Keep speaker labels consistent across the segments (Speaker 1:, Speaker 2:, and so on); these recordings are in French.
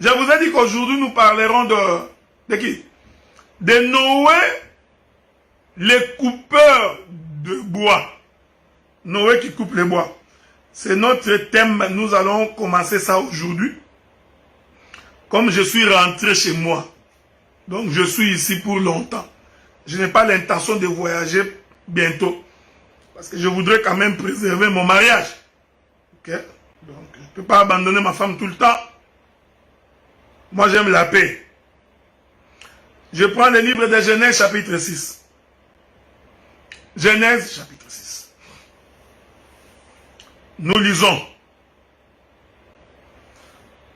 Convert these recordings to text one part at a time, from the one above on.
Speaker 1: Je vous ai dit qu'aujourd'hui nous parlerons de qui? De Noé, le coupeur de bois. Noé qui coupe les bois. C'est notre thème, nous allons commencer ça aujourd'hui. Comme je suis rentré chez moi, donc je suis ici pour longtemps. Je n'ai pas l'intention de voyager bientôt. Parce que je voudrais quand même préserver mon mariage. Ok? Donc je ne peux pas abandonner ma femme tout le temps. Moi j'aime la paix. Je prends le livre de Genèse chapitre 6. Genèse chapitre 6. Nous lisons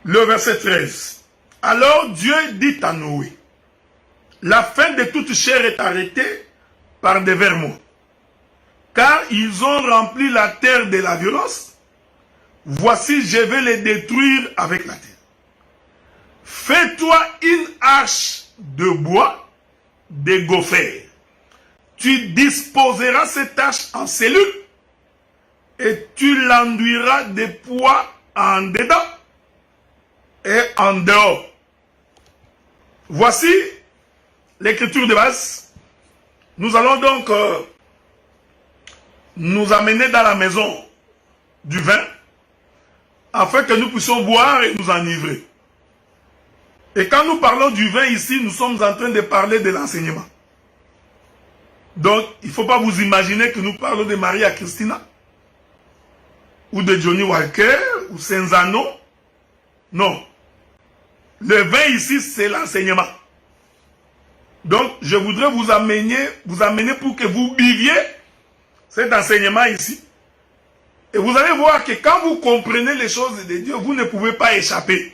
Speaker 1: le verset 13. Alors Dieu dit à Noé, la fin de toute chair est arrêtée par des vermeaux, car ils ont rempli la terre de la violence. Voici, je vais les détruire avec la terre. Fais-toi une arche de bois, de gopher. Tu disposeras cette arche en cellules et tu l'enduiras de poids en dedans et en dehors. Voici l'écriture de base. Nous allons donc nous amener dans la maison du vin afin que nous puissions boire et nous enivrer. Et quand nous parlons du vin ici, nous sommes en train de parler de l'enseignement. Donc, il ne faut pas vous imaginer que nous parlons de Maria Christina ou de Johnny Walker ou Senzano. Non. Le vin ici, c'est l'enseignement. Donc, je voudrais vous amener pour que vous viviez cet enseignement ici. Et vous allez voir que quand vous comprenez les choses de Dieu, vous ne pouvez pas échapper.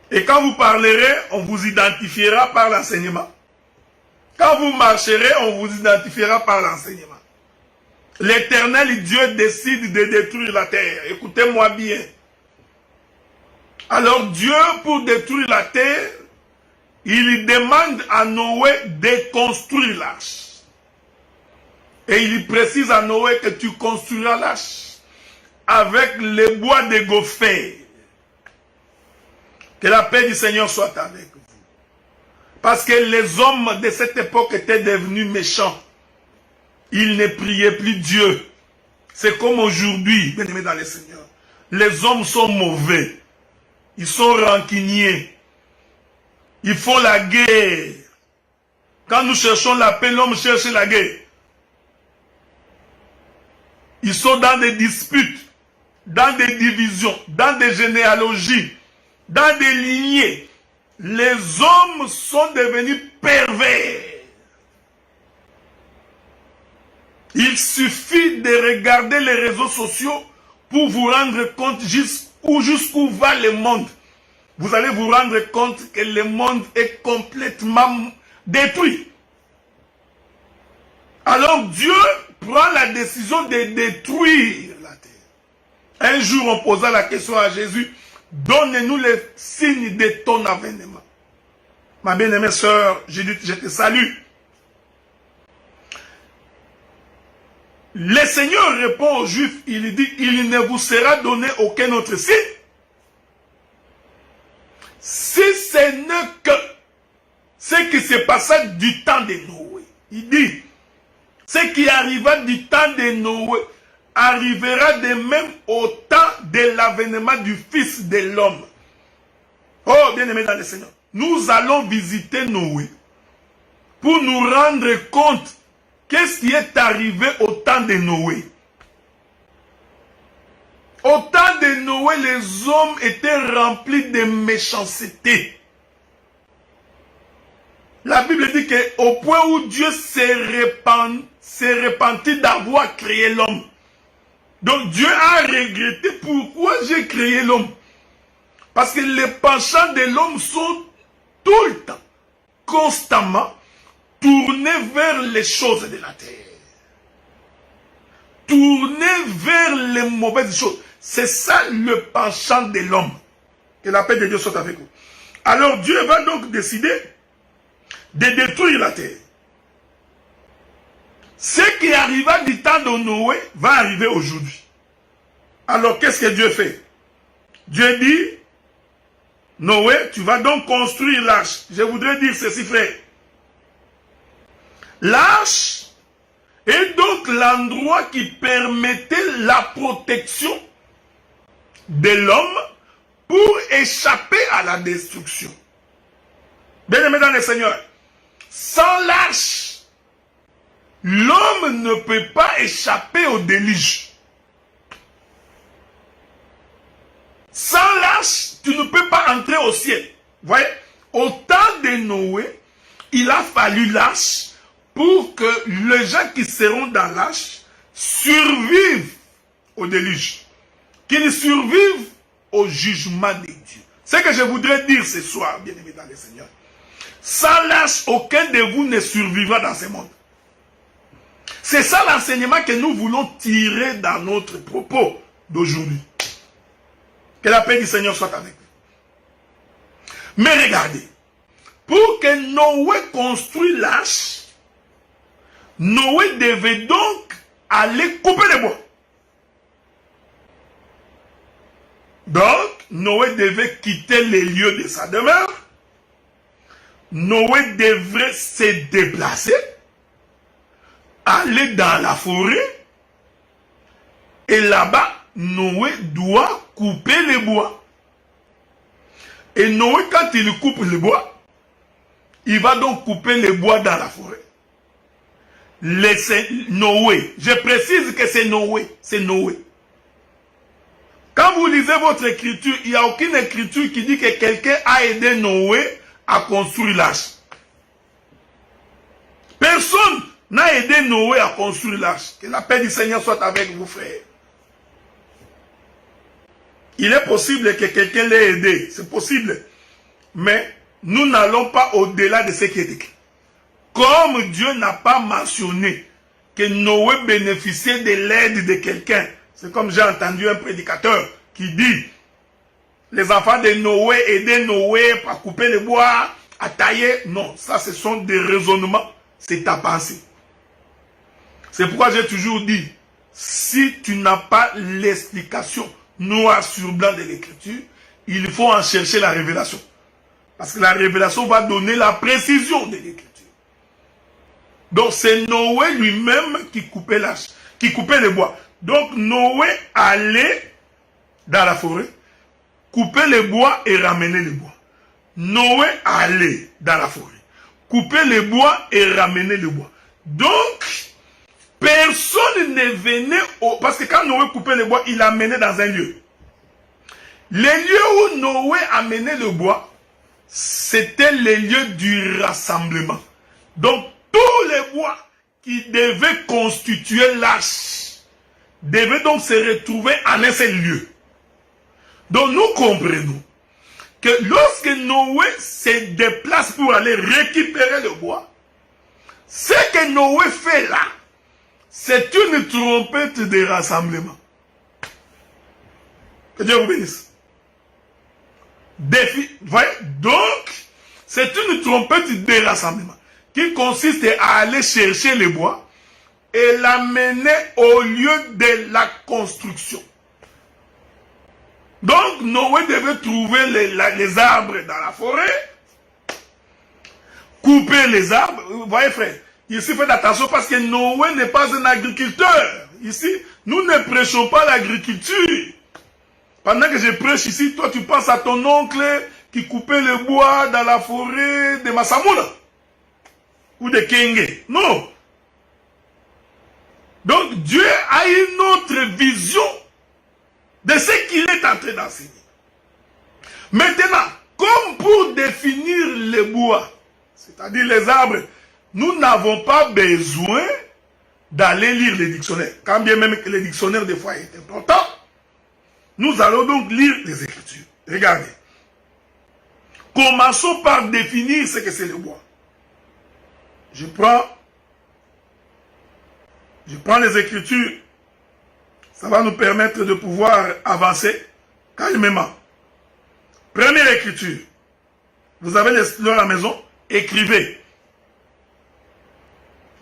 Speaker 1: Et quand vous parlerez, on vous identifiera par l'enseignement. Quand vous marcherez, on vous identifiera par l'enseignement. L'Éternel Dieu décide de détruire la terre. Écoutez-moi bien. Alors Dieu, pour détruire la terre, il demande à Noé de construire l'arche. Et il précise à Noé que tu construiras l'arche avec les bois de gopher. Que la paix du Seigneur soit avec vous. Parce que les hommes de cette époque étaient devenus méchants. Ils ne priaient plus Dieu. C'est comme aujourd'hui, bien aimés dans le Seigneur. Les hommes sont mauvais. Ils sont rancuniers. Ils font la guerre. Quand nous cherchons la paix, l'homme cherche la guerre. Ils sont dans des disputes, dans des divisions, dans des généalogies, dans des lignées. Les hommes sont devenus pervers. Il suffit de regarder les réseaux sociaux pour vous rendre compte jusqu'où va le monde. Vous allez vous rendre compte que le monde est complètement détruit. Alors Dieu prend la décision de détruire la terre. Un jour, on posa la question à Jésus, donne-nous les signes de ton avènement. Ma bien-aimée sœur, je te salue. Le Seigneur répond aux Juifs, il dit, il ne vous sera donné aucun autre signe. Si ce n'est que ce qui se passa du temps de Noé. Il dit, ce qui arriva du temps de Noé arrivera de même au temps de l'avènement du Fils de l'homme. Oh, bien-aimés dans le Seigneur, nous allons visiter Noé pour nous rendre compte qu'est-ce qui est arrivé au temps de Noé. Au temps de Noé, les hommes étaient remplis de méchanceté. La Bible dit qu'au point où Dieu s'est repenti d'avoir créé l'homme. Donc Dieu a regretté pourquoi j'ai créé l'homme. Parce que les penchants de l'homme sont tout le temps, constamment, tournés vers les choses de la terre. Tournés vers les mauvaises choses. C'est ça le penchant de l'homme. Que la paix de Dieu soit avec vous. Alors Dieu va donc décider de détruire la terre. Ce qui arriva du temps de Noé va arriver aujourd'hui. Alors qu'est-ce que Dieu fait? Dieu dit, Noé, tu vas donc construire l'arche. Je voudrais dire ceci, frère. L'arche est donc l'endroit qui permettait la protection de l'homme pour échapper à la destruction. Bien-aimés dans le Seigneur, sans l'arche, l'homme ne peut pas échapper au déluge. Sans l'arche, tu ne peux pas entrer au ciel. Voyez, au temps de Noé, il a fallu l'arche pour que les gens qui seront dans l'arche survivent au déluge. Qu'ils survivent au jugement de Dieu. C'est ce que je voudrais dire ce soir, bien-aimés dans le Seigneur. Sans l'arche, aucun de vous ne survivra dans ce monde. C'est ça l'enseignement que nous voulons tirer dans notre propos d'aujourd'hui. Que la paix du Seigneur soit avec vous. Mais regardez, pour que Noé construise l'arche, Noé devait donc aller couper les bois. Donc, Noé devait quitter les lieux de sa demeure. Noé devrait se déplacer, aller dans la forêt, et là-bas, Noé doit couper les bois. Et Noé, quand il coupe les bois, il va donc couper les bois dans la forêt. Noé, je précise que c'est Noé, c'est Noé. Quand vous lisez votre écriture, il n'y a aucune écriture qui dit que quelqu'un a aidé Noé à construire l'arche. Personne n'a aidé Noé à construire l'arche. Que la paix du Seigneur soit avec vous, frères. Il est possible que quelqu'un l'ait aidé, c'est possible. Mais nous n'allons pas au-delà de ce qui est écrit. Comme Dieu n'a pas mentionné que Noé bénéficiait de l'aide de quelqu'un. C'est comme j'ai entendu un prédicateur qui dit, les enfants de Noé aidaient Noé à couper les bois, à tailler. Non, ça ce sont des raisonnements, c'est ta pensée. C'est pourquoi j'ai toujours dit, si tu n'as pas l'explication noir sur blanc de l'écriture, il faut en chercher la révélation. Parce que la révélation va donner la précision de l'écriture. Donc c'est Noé lui-même qui coupait l'arche, qui coupait les bois. Donc Noé allait dans la forêt, couper les bois et ramener les bois. Noé allait dans la forêt, couper les bois et ramener les bois. Donc, personne ne venait parce que quand Noé coupait les bois, il l'amenait dans un lieu. Les lieux où Noé amenait le bois, c'était les lieux du rassemblement. Donc, tous les bois qui devaient constituer l'arche devaient donc se retrouver en un seul lieu. Donc, nous comprenons que lorsque Noé se déplace pour aller récupérer le bois, ce que Noé fait là, c'est une trompette de rassemblement. Que Dieu vous bénisse. Voyez? Donc, c'est une trompette de rassemblement qui consiste à aller chercher les bois et l'amener au lieu de la construction. Donc, Noé devait trouver les arbres dans la forêt, couper les arbres. Vous voyez, frère, ici, faites attention parce que Noé n'est pas un agriculteur. Ici, nous ne prêchons pas l'agriculture. Pendant que je prêche ici, toi, tu penses à ton oncle qui coupait le bois dans la forêt de Massamouna ou de Kenge. Non. Donc, Dieu a une autre vision de ce qu'il est en train d'enseigner. Maintenant, comme pour définir les bois, c'est-à-dire les arbres, nous n'avons pas besoin d'aller lire les dictionnaires. Quand bien même que les dictionnaires, des fois, est important, nous allons donc lire les Écritures. Regardez. Commençons par définir ce que c'est le bois. Je prends les Écritures. Ça va nous permettre de pouvoir avancer calmement. Première Écriture. Vous avez les stylos à la maison. Écrivez.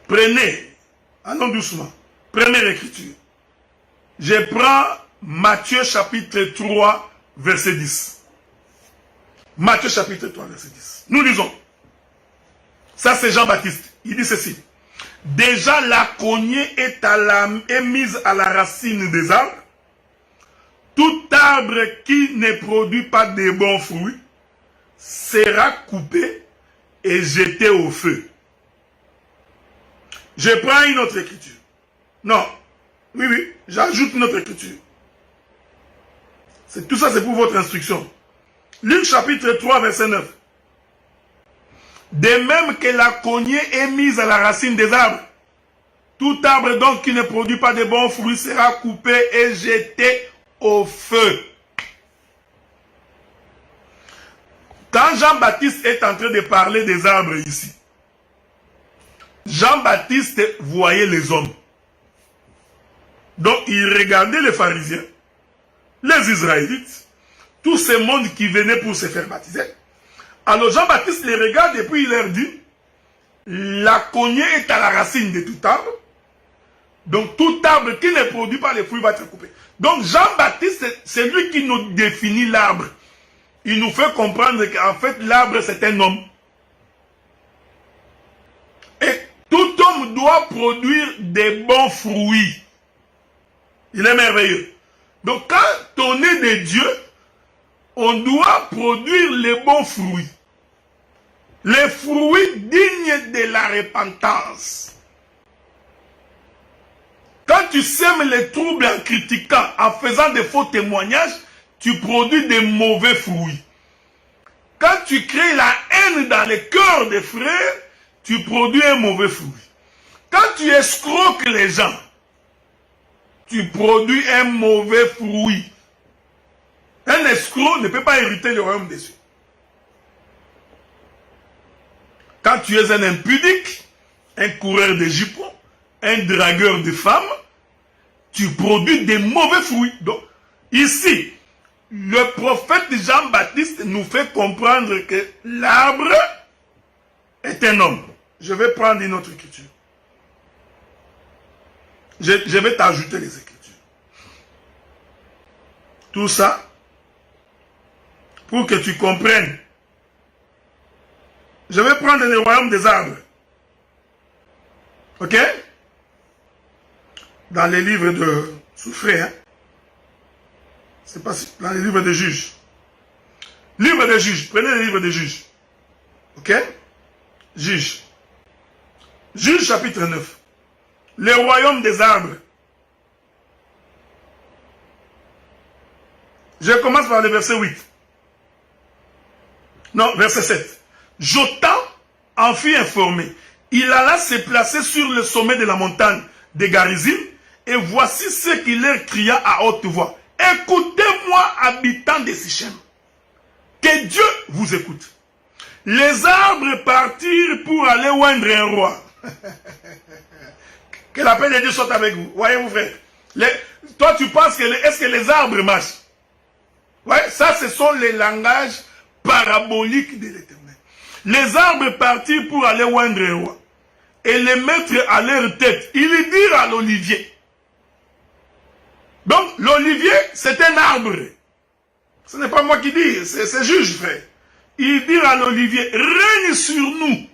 Speaker 1: Prenez. Allons doucement. Première Écriture. Je prends Matthieu chapitre 3, verset 10. Matthieu chapitre 3, verset 10. Nous lisons. Ça, c'est Jean-Baptiste. Il dit ceci. Déjà, la cognée est mise à la racine des arbres. Tout arbre qui ne produit pas de bons fruits sera coupé et jeté au feu. Je prends une autre écriture. Non. Oui, j'ajoute une autre écriture. Tout ça, c'est pour votre instruction. Luc chapitre 3, verset 9. De même que la cognée est mise à la racine des arbres, tout arbre donc qui ne produit pas de bons fruits sera coupé et jeté au feu. Quand Jean-Baptiste est en train de parler des arbres ici, Jean-Baptiste voyait les hommes. Donc il regardait les pharisiens, les Israélites, tout ce monde qui venait pour se faire baptiser. Alors Jean-Baptiste les regarde et puis il leur dit, la cognée est à la racine de tout arbre, donc tout arbre qui ne produit pas les fruits va être coupé. Donc Jean-Baptiste, c'est lui qui nous définit l'arbre. Il nous fait comprendre qu'en fait l'arbre c'est un homme. Et tout homme doit produire des bons fruits. Il est merveilleux. Donc quand on est de Dieu, on doit produire les bons fruits. Les fruits dignes de la repentance. Quand tu sèmes les troubles en critiquant, en faisant des faux témoignages, tu produis des mauvais fruits. Quand tu crées la haine dans les cœurs des frères, tu produis un mauvais fruit. Quand tu escroques les gens, tu produis un mauvais fruit. Un escroc ne peut pas hériter le royaume des cieux. Quand tu es un impudique, un coureur de jupons, un dragueur de femmes, tu produis des mauvais fruits. Donc, ici, le prophète Jean-Baptiste nous fait comprendre que l'arbre est un homme. Je vais prendre une autre écriture. Je vais t'ajouter les écritures. Tout ça, pour que tu comprennes. Je vais prendre le royaume des arbres. Ok? Dans les livres de Souffré, hein? C'est pas dans les livres de juges. Livre de juges. Prenez le livre de juges. Ok? Juges. Juges chapitre 9. Le royaume des arbres. Je commence par le verset 8. Non, verset 7. Jotham en fut informé. Il alla se placer sur le sommet de la montagne de Garizim, et voici ce qu'il leur cria à haute voix. Écoutez-moi, habitants de Sichem. Que Dieu vous écoute. Les arbres partirent pour aller oindre un roi. Que la paix de Dieu soit avec vous. Voyez-vous, frère. Toi, tu penses que est-ce que les arbres marchent? Ouais, ça, ce sont les langages paraboliques de l'Éternel. Les arbres partirent pour aller oindre un roi. Et les mettre à leur tête. Ils dirent à l'olivier. Donc, l'olivier, c'est un arbre. Ce n'est pas moi qui dis, c'est juge, frère. Ils dirent à l'olivier, règne sur nous.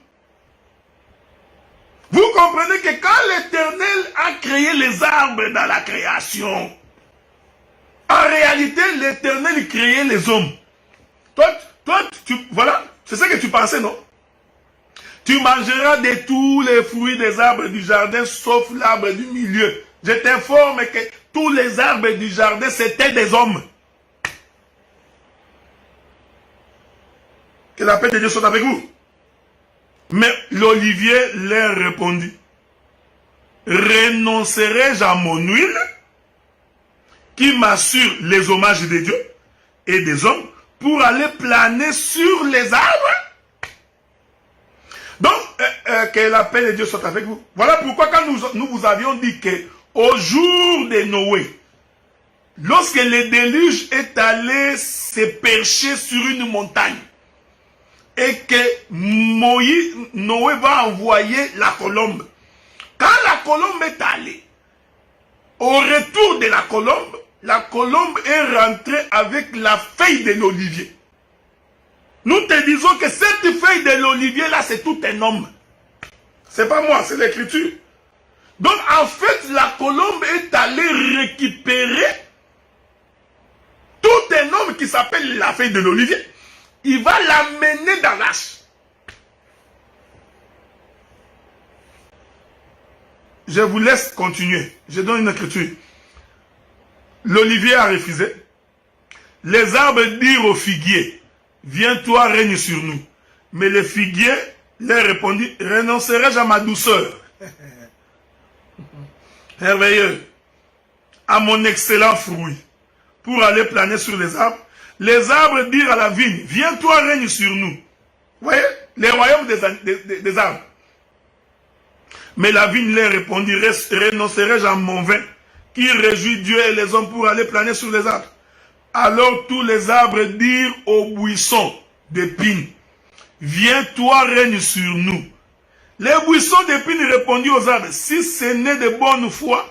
Speaker 1: Vous comprenez que quand l'Éternel a créé les arbres dans la création, en réalité, l'Éternel créait les hommes. Toi, voilà, c'est ça que tu pensais, non? Tu mangeras de tous les fruits des arbres du jardin, sauf l'arbre du milieu. Je t'informe que tous les arbres du jardin, c'était des hommes. Que la paix de Dieu soit avec vous. Mais l'olivier leur répondit, renoncerai-je à mon huile, qui m'assure les hommages de Dieu et des hommes, pour aller planer sur les arbres? Donc, que la paix de Dieu soit avec vous. Voilà pourquoi quand nous vous avions dit que au jour de Noé, lorsque le déluge est allé se percher sur une montagne, et que Noé va envoyer la colombe. Quand la colombe est allée, au retour de la colombe est rentrée avec la feuille de l'olivier. Nous te disons que cette feuille de l'olivier là, c'est tout un homme. C'est pas moi, c'est l'écriture. Donc en fait, la colombe est allée récupérer tout un homme qui s'appelle la feuille de l'olivier. Il va l'amener dans l'arche. Je vous laisse continuer. Je donne une écriture. L'olivier a refusé. Les arbres dirent au figuier, viens-toi, règne sur nous. Mais le figuier leur répondit, renoncerai-je à ma douceur? Merveilleux. À mon excellent fruit. Pour aller planer sur les arbres. Les arbres dirent à la vigne, viens-toi, règne sur nous. Vous voyez, les royaumes des arbres. Mais la vigne leur répondit, renoncerai-je à mon vin, qui réjouit Dieu et les hommes pour aller planer sur les arbres? Alors tous les arbres dirent aux buissons d'épines, viens-toi, règne sur nous. Les buissons d'épines répondirent aux arbres, si ce n'est de bonne foi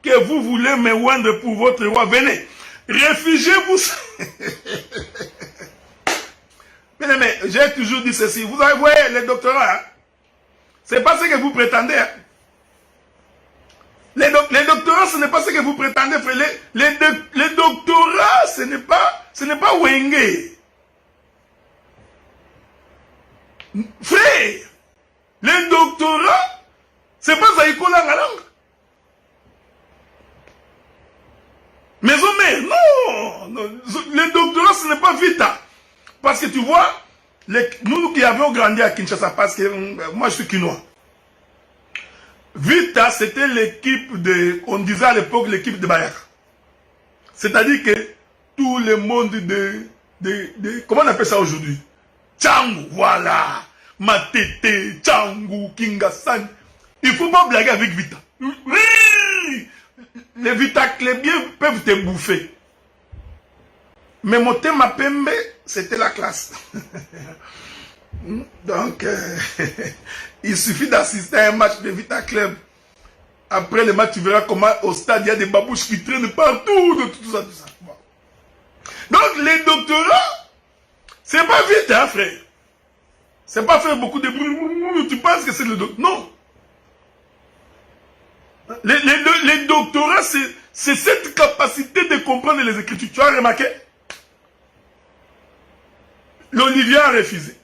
Speaker 1: que vous voulez me oindre pour votre roi, venez, réfugiez-vous. Mais j'ai toujours dit ceci, vous voyez les doctorats, hein? C'est pas ce que vous prétendez. Hein? Les doctorats, ce n'est pas ce que vous prétendez, frère. Les doctorats, ce n'est pas Wenge. Frère, les doctorats, c'est pas Zaïkola la langue. Maison mère, non. Les doctorats, ce n'est pas Vita. Parce que tu vois, nous qui avions grandi à Kinshasa, parce que moi je suis Kinois. Vita, c'était l'équipe de, on disait à l'époque l'équipe de Bayaka. C'est-à-dire que tout le monde comment on appelle ça aujourd'hui? Tchangou, voilà. Matete, Tchangou, Kingasan. Il ne faut pas blaguer avec Vita. Oui! Les Vita Clébiens peuvent te bouffer. Mais mon thème à Pembe, c'était la classe. Donc, il suffit d'assister à un match de Vita Club. Après le match, tu verras comment au stade, il y a des babouches qui traînent partout, tout ça. Bon. Donc, les doctorats, c'est pas vite, hein, frère. C'est pas faire beaucoup de bruit. Tu penses que c'est le doctorat? Non. Les doctorats, c'est cette capacité de comprendre les Écritures. Tu as remarqué? L'olivier a refusé.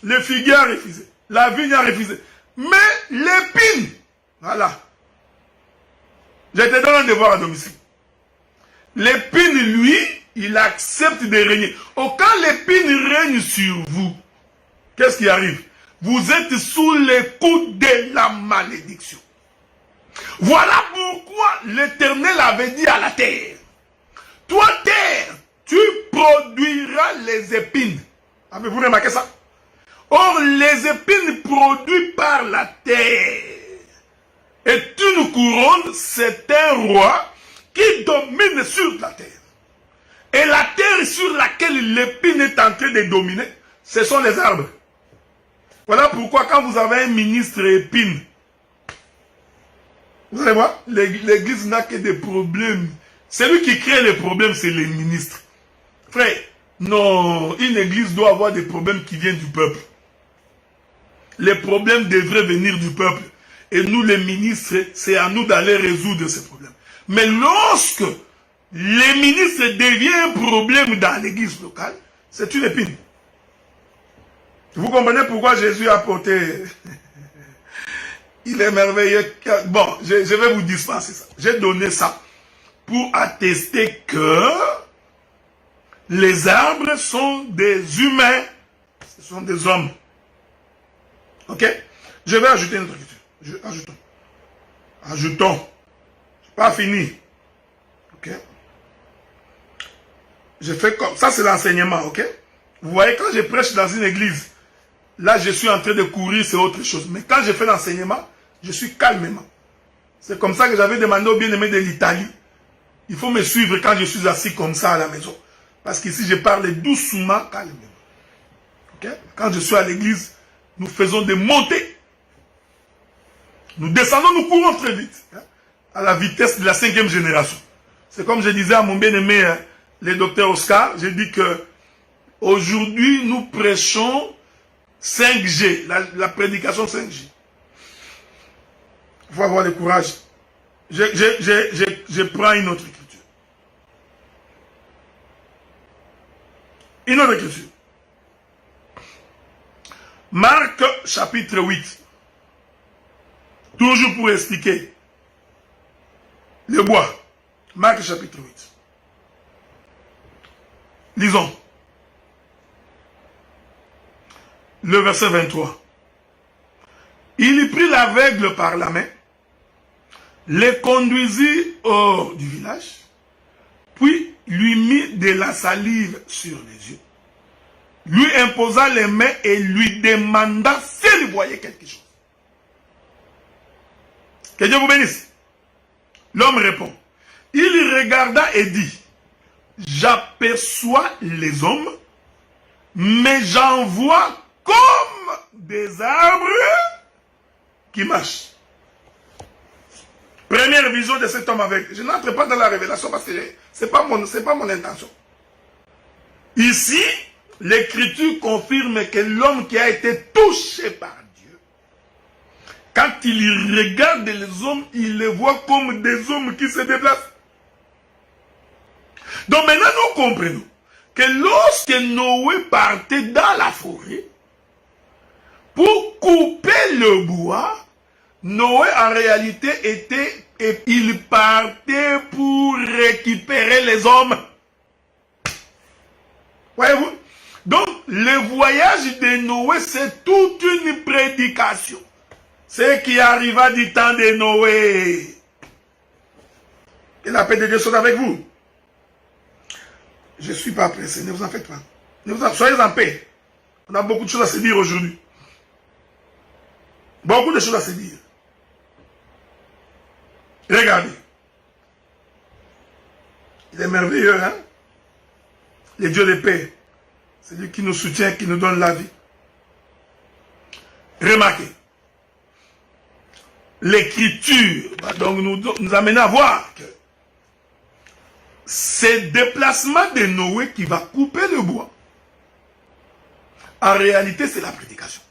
Speaker 1: Le figuier a refusé. La vigne a refusé. Mais l'épine, voilà. Je te donne un devoir à domicile. L'épine, lui, il accepte de régner. Quand l'épine règne sur vous, qu'est-ce qui arrive? Vous êtes sous les coups de la malédiction. Voilà pourquoi l'Éternel avait dit à la terre, toi terre, tu produiras les épines. Avez-vous remarqué ça? Or, les épines produites par la terre est une couronne, c'est un roi qui domine sur la terre. Et la terre sur laquelle l'épine est en train de dominer, ce sont les arbres. Voilà pourquoi quand vous avez un ministre épine, vous allez voir, l'église n'a que des problèmes. Celui qui crée les problèmes, c'est les ministres. Frère, non, une église doit avoir des problèmes qui viennent du peuple. Les problèmes devraient venir du peuple. Et nous, les ministres, c'est à nous d'aller résoudre ces problèmes. Mais lorsque les ministres deviennent un problème dans l'église locale, c'est une épine. Vous comprenez pourquoi Jésus a porté... Il est merveilleux. Bon, je vais vous dispenser ça. J'ai donné ça pour attester que les arbres sont des humains. Ce sont des hommes. Ok? Je vais ajouter une autre question. Ajoutons. Ajoutons. C'est pas fini. Ok? Je fais comme ça, c'est l'enseignement. Ok? Vous voyez, quand je prêche dans une église, là, je suis en train de courir, c'est autre chose. Mais quand je fais l'enseignement, je suis calmement. C'est comme ça que j'avais demandé au bien-aimé de l'Italie. Il faut me suivre quand je suis assis comme ça à la maison. Parce qu'ici, je parle doucement, calmement. Okay? Quand je suis à l'église, nous faisons des montées. Nous descendons, nous courons très vite. Hein? À la vitesse de la 5e génération. C'est comme je disais à mon bien-aimé, le docteur Oscar, j'ai dit que Aujourd'hui, nous prêchons 5G, la prédication 5G. Il faut avoir le courage. Je prends une autre écriture. Une autre écriture. Marc chapitre 8. Toujours pour expliquer le bois. Marc chapitre 8. Lisons. Le verset 23. Il prit l'aveugle par la main, le conduisit hors du village, puis lui mit de la salive sur les yeux, lui imposa les mains et lui demanda s'il voyait quelque chose. Que Dieu vous bénisse. L'homme répond. Il regarda et dit, j'aperçois les hommes, mais j'en vois comme des arbres qui marchent. Première vision de cet homme avec. Je n'entre pas dans la révélation parce que ce n'est pas mon intention. Ici, l'écriture confirme que l'homme qui a été touché par Dieu, quand il regarde les hommes, il les voit comme des hommes qui se déplacent. Donc maintenant, nous comprenons que lorsque Noé partait dans la forêt, pour couper le bois, Noé en réalité il partait pour récupérer les hommes. Voyez-vous? Donc, le voyage de Noé, c'est toute une prédication. Ce qui arriva du temps de Noé. Et la paix de Dieu soit avec vous. Je ne suis pas pressé, ne vous en faites pas. Soyez en paix. On a beaucoup de choses à se dire aujourd'hui. Beaucoup de choses à se dire. Regardez. Il est merveilleux, hein? Le Dieu de paix. C'est lui qui nous soutient, qui nous donne la vie. Remarquez. L'écriture va donc nous amener à voir que c'est le déplacement de Noé qui va couper le bois. En réalité, c'est la prédication.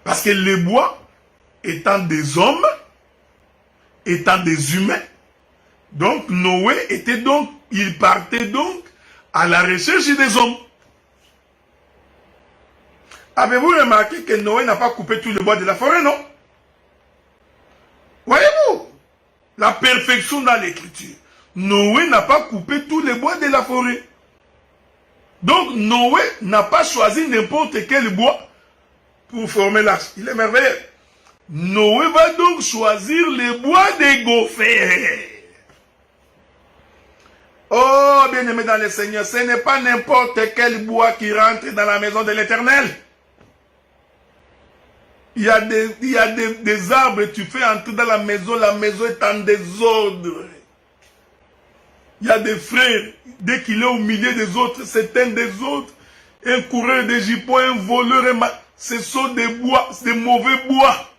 Speaker 1: Parce que le bois, étant des hommes, étant des humains, donc Noé il partait donc à la recherche des hommes. Avez-vous remarqué que Noé n'a pas coupé tout le bois de la forêt, non? Voyez-vous la perfection dans l'écriture. Noé n'a pas coupé tous les bois de la forêt. Donc Noé n'a pas choisi n'importe quel bois pour former l'arche. Il est merveilleux. Noé va donc choisir les bois des gophers. Oh, bien-aimé dans le Seigneur, ce n'est pas n'importe quel bois qui rentre dans la maison de l'Éternel. Il y a des arbres, tu fais entrer dans la maison est en désordre. Il y a des frères, dès qu'il est au milieu des autres, c'est un des autres. Un coureur de jupons, un voleur, ce sont des bois, des mauvais bois.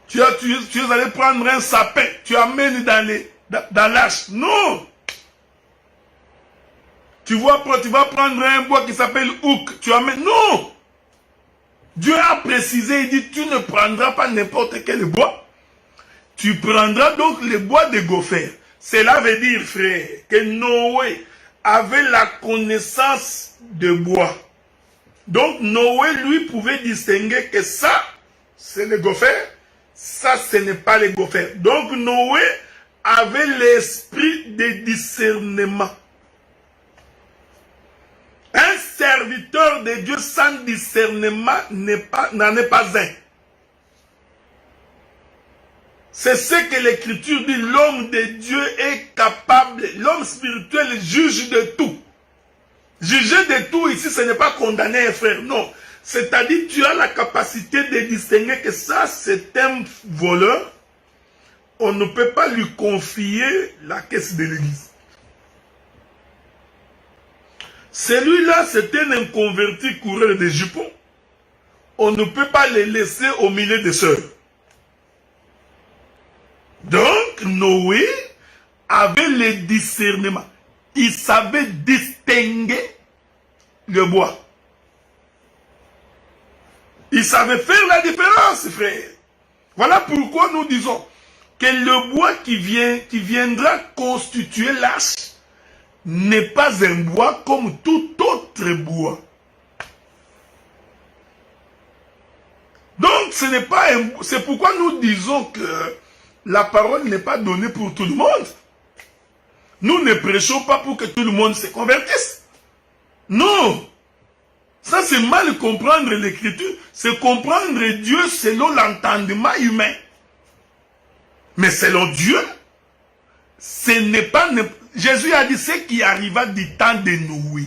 Speaker 1: Tu es allé prendre un sapin, tu amènes dans l'arche. Non! Tu vas prendre un bois qui s'appelle ouk, tu amènes. Non! Dieu a précisé, il dit, tu ne prendras pas n'importe quel bois. Tu prendras donc le bois de gophers. Cela veut dire, frère, que Noé avait la connaissance de bois. Donc Noé, lui, pouvait distinguer que ça, c'est le gopher, ça, ce n'est pas le gopher. Donc Noé avait l'esprit de discernement. Un serviteur de Dieu sans discernement n'en est pas un. C'est ce que l'Écriture dit, l'homme de Dieu est capable, l'homme spirituel juge de tout. Juger de tout ici, ce n'est pas condamner un frère, non. C'est-à-dire, tu as la capacité de distinguer que ça, c'est un voleur. On ne peut pas lui confier la caisse de l'église. Celui-là, c'est un inconverti coureur de jupons. On ne peut pas le laisser au milieu des sœurs. Donc, Noé avait le discernement. il savait distinguer le bois. Il savait faire la différence, frère. Voilà pourquoi nous disons que le bois qui viendra constituer l'arche n'est pas un bois comme tout autre bois. Donc, ce n'est pas un... C'est pourquoi nous disons que la parole n'est pas donnée pour tout le monde. Nous ne prêchons pas pour que tout le monde se convertisse. Non. Ça, c'est mal comprendre l'écriture. C'est comprendre Dieu selon l'entendement humain. Mais selon Dieu, ce n'est pas... Jésus a dit ce qui arriva du temps de Noé.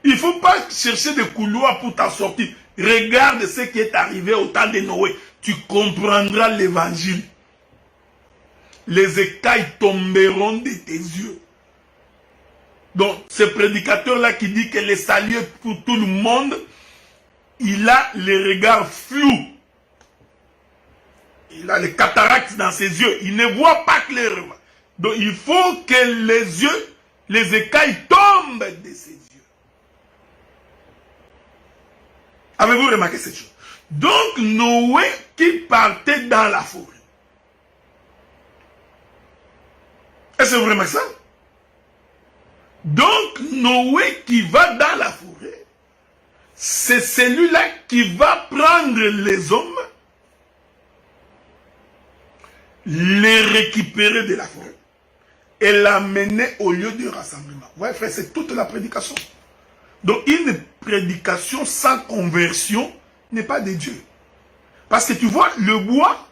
Speaker 1: Il ne faut pas chercher des couloirs pour t'en sortir. Regarde ce qui est arrivé au temps de Noé. Tu comprendras l'évangile. Les écailles tomberont de tes yeux. Donc, ce prédicateur-là qui dit que le salut est pour tout le monde, il a les regards flous. Il a les cataractes dans ses yeux. Il ne voit pas clairement. Donc, il faut que les yeux, les écailles tombent de ses yeux. Avez-vous remarqué cette chose? Donc, Noé qui partait dans la forêt. Est-ce que vous remarquez ça? Donc, Noé qui va dans la forêt, c'est celui-là qui va prendre les hommes, les récupérer de la forêt et l'amener au lieu du rassemblement. Vous voyez, frère, c'est toute la prédication. Donc, une prédication sans conversion n'est pas de Dieu. Parce que tu vois, le bois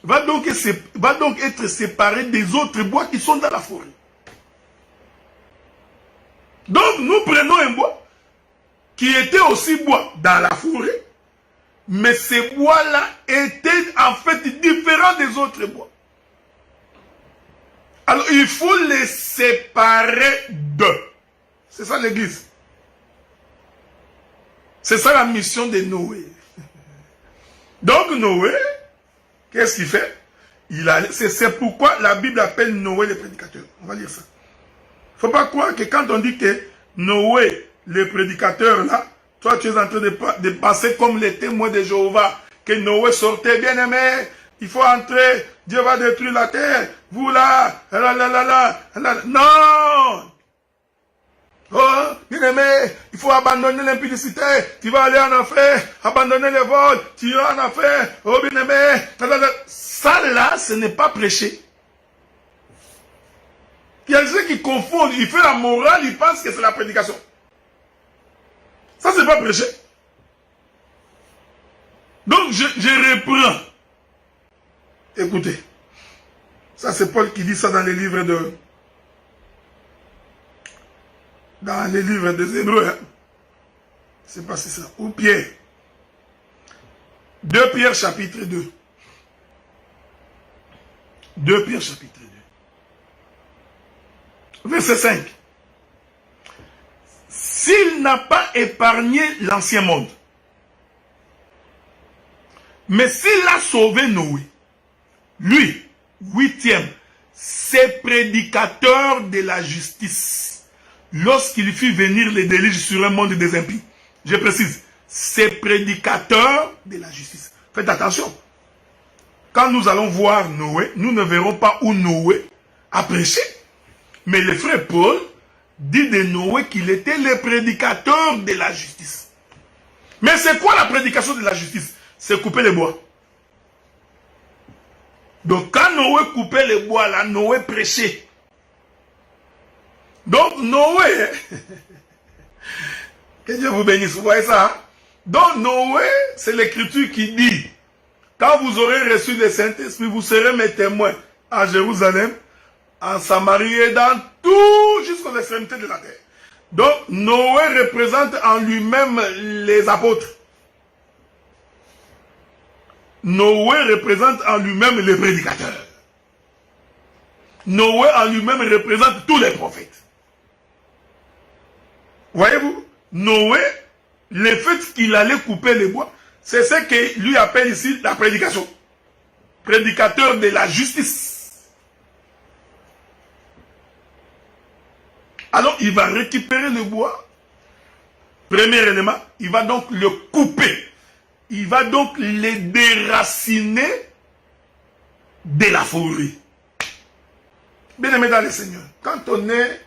Speaker 1: va donc être séparé des autres bois qui sont dans la forêt. Donc, nous prenons un bois qui était aussi bois dans la forêt, mais ces bois-là étaient en fait différents des autres bois. Alors, il faut les séparer d'eux. C'est ça l'église. C'est ça la mission de Noé. Donc, Noé, qu'est-ce qu'il fait? C'est pourquoi la Bible appelle Noé le prédicateur. On va lire ça. Il ne faut pas croire que quand on dit que Noé, le prédicateur là, toi tu es en train de passer comme les témoins de Jéhovah, que Noé sortait, bien aimé, il faut entrer, Dieu va détruire la terre, vous là, non! Oh, bien aimé, il faut abandonner l'impudicité, tu vas aller en enfer, abandonner le vol, tu iras en enfer, oh bien aimé, ça là, ce n'est pas prêcher. Il y a des gens qui confondent, il fait la morale, il pense que c'est la prédication. Ça, c'est pas prêcher. Donc, je reprends. Écoutez. Ça, c'est Paul qui dit ça dans les livres de... Dans les livres des Hébreux. Hein. C'est pas si ça. Ou Pierre. 2 Pierre chapitre 2. 2 Pierre chapitre 2. Verset 5. S'il n'a pas épargné l'ancien monde, mais s'il a sauvé Noé, lui, 8e, c'est prédicateur de la justice, lorsqu'il fit venir les déluges sur un monde des impies. Je précise, c'est prédicateur de la justice. Faites attention. Quand nous allons voir Noé, nous ne verrons pas où Noé a prêché. Mais le frère Paul dit de Noé qu'il était le prédicateur de la justice. Mais c'est quoi la prédication de la justice? C'est couper les bois. Donc quand Noé coupait les bois, là, Noé prêchait. Donc Noé, que Dieu vous bénisse, vous voyez ça? Hein? Donc Noé, c'est l'écriture qui dit, quand vous aurez reçu le Saint-Esprit, vous serez mes témoins à Jérusalem, en Samarie et dans tout jusqu'aux extrémités de la terre. Donc Noé représente en lui-même les apôtres. Noé représente en lui-même les prédicateurs. Noé en lui-même représente tous les prophètes. Voyez-vous, Noé, le fait qu'il allait couper les bois, c'est ce que lui appelle ici la prédication. Prédicateur de la justice. Alors, il va récupérer le bois. Premier élément, il va donc le couper. Il va donc les déraciner de la forêt. Bien-aimés dans le Seigneur, quand on est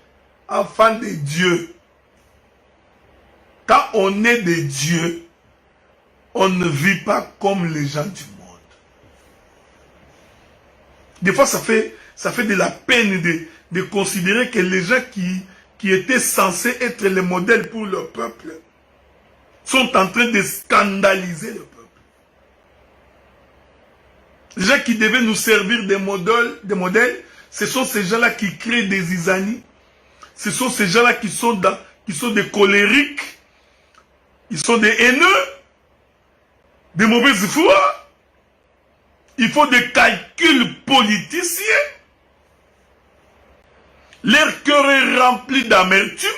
Speaker 1: enfant de Dieu, quand on est de Dieu, on ne vit pas comme les gens du monde. Des fois, ça fait de la peine de considérer que les gens qui étaient censés être les modèles pour leur peuple sont en train de scandaliser le peuple. Les gens qui devaient nous servir des modèles, ce sont ces gens-là qui créent des isanies. Ce sont ces gens-là qui sont des colériques. Ils sont des haineux, des mauvaises foi. Il faut des calculs politiciens. Leur cœur est rempli d'amertume.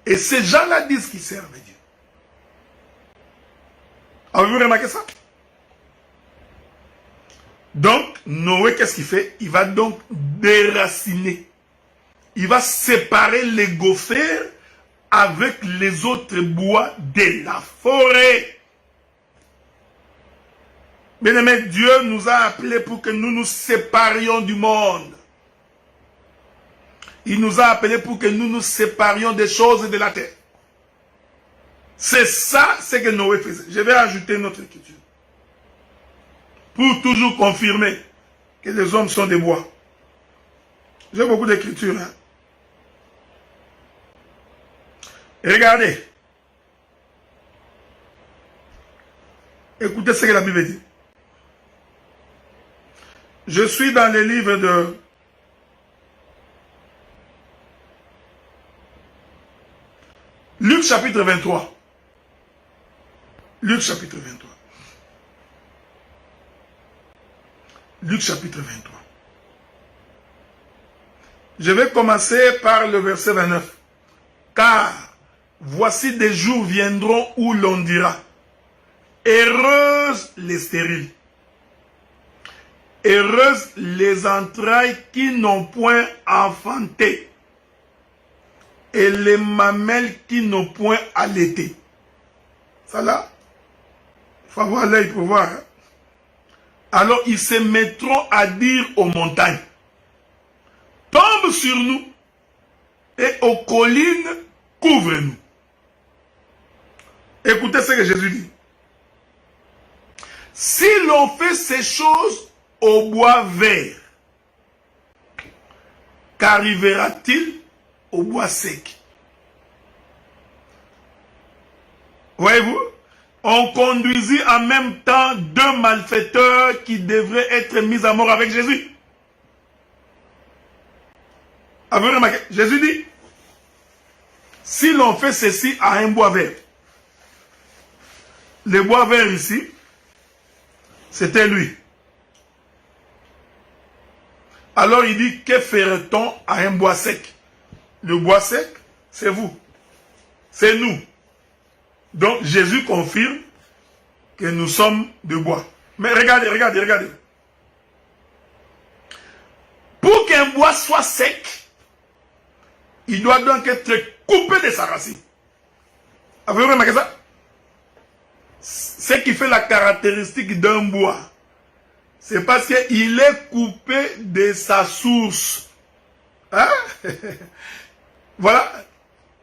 Speaker 1: Et ces gens-là disent qu'ils servent Dieu. Avez-vous remarqué ça? Donc, Noé, qu'est-ce qu'il fait? Il va donc déraciner. Il va séparer les gophers avec les autres bois de la forêt. Bien-aimé, Dieu nous a appelés pour que nous nous séparions du monde. Il nous a appelés pour que nous nous séparions des choses de la terre. C'est ça ce que Noé faisait. Je vais ajouter notre écriture. Pour toujours confirmer que les hommes sont des bois. J'ai beaucoup d'écritures. Hein? Et regardez. Écoutez ce que la Bible dit. Je suis dans le livre de Luc chapitre 23. Luc chapitre 23. Luc chapitre 23. Je vais commencer par le verset 29. Car voici des jours viendront où l'on dira, heureuses les stériles, heureuses les entrailles qui n'ont point enfanté, et les mamelles qui n'ont point allaité. Ça là, il faut avoir l'œil pour voir. Hein? Alors ils se mettront à dire aux montagnes, tombe sur nous, et aux collines, couvre-nous. Écoutez ce que Jésus dit. Si l'on fait ces choses au bois vert, qu'arrivera-t-il au bois sec? Voyez-vous? On conduisit en même temps deux malfaiteurs qui devraient être mis à mort avec Jésus. Avez-vous remarqué? Jésus dit, si l'on fait ceci à un bois vert, le bois vert ici, c'était lui. Alors il dit, que ferait-on à un bois sec? Le bois sec, c'est vous. C'est nous. Donc Jésus confirme que nous sommes de bois. Mais regardez, regardez, regardez. Pour qu'un bois soit sec, il doit donc être coupé de sa racine. Avez-vous remarqué ça? Ce qui fait la caractéristique d'un bois, c'est parce qu'il est coupé de sa source. Hein? Voilà.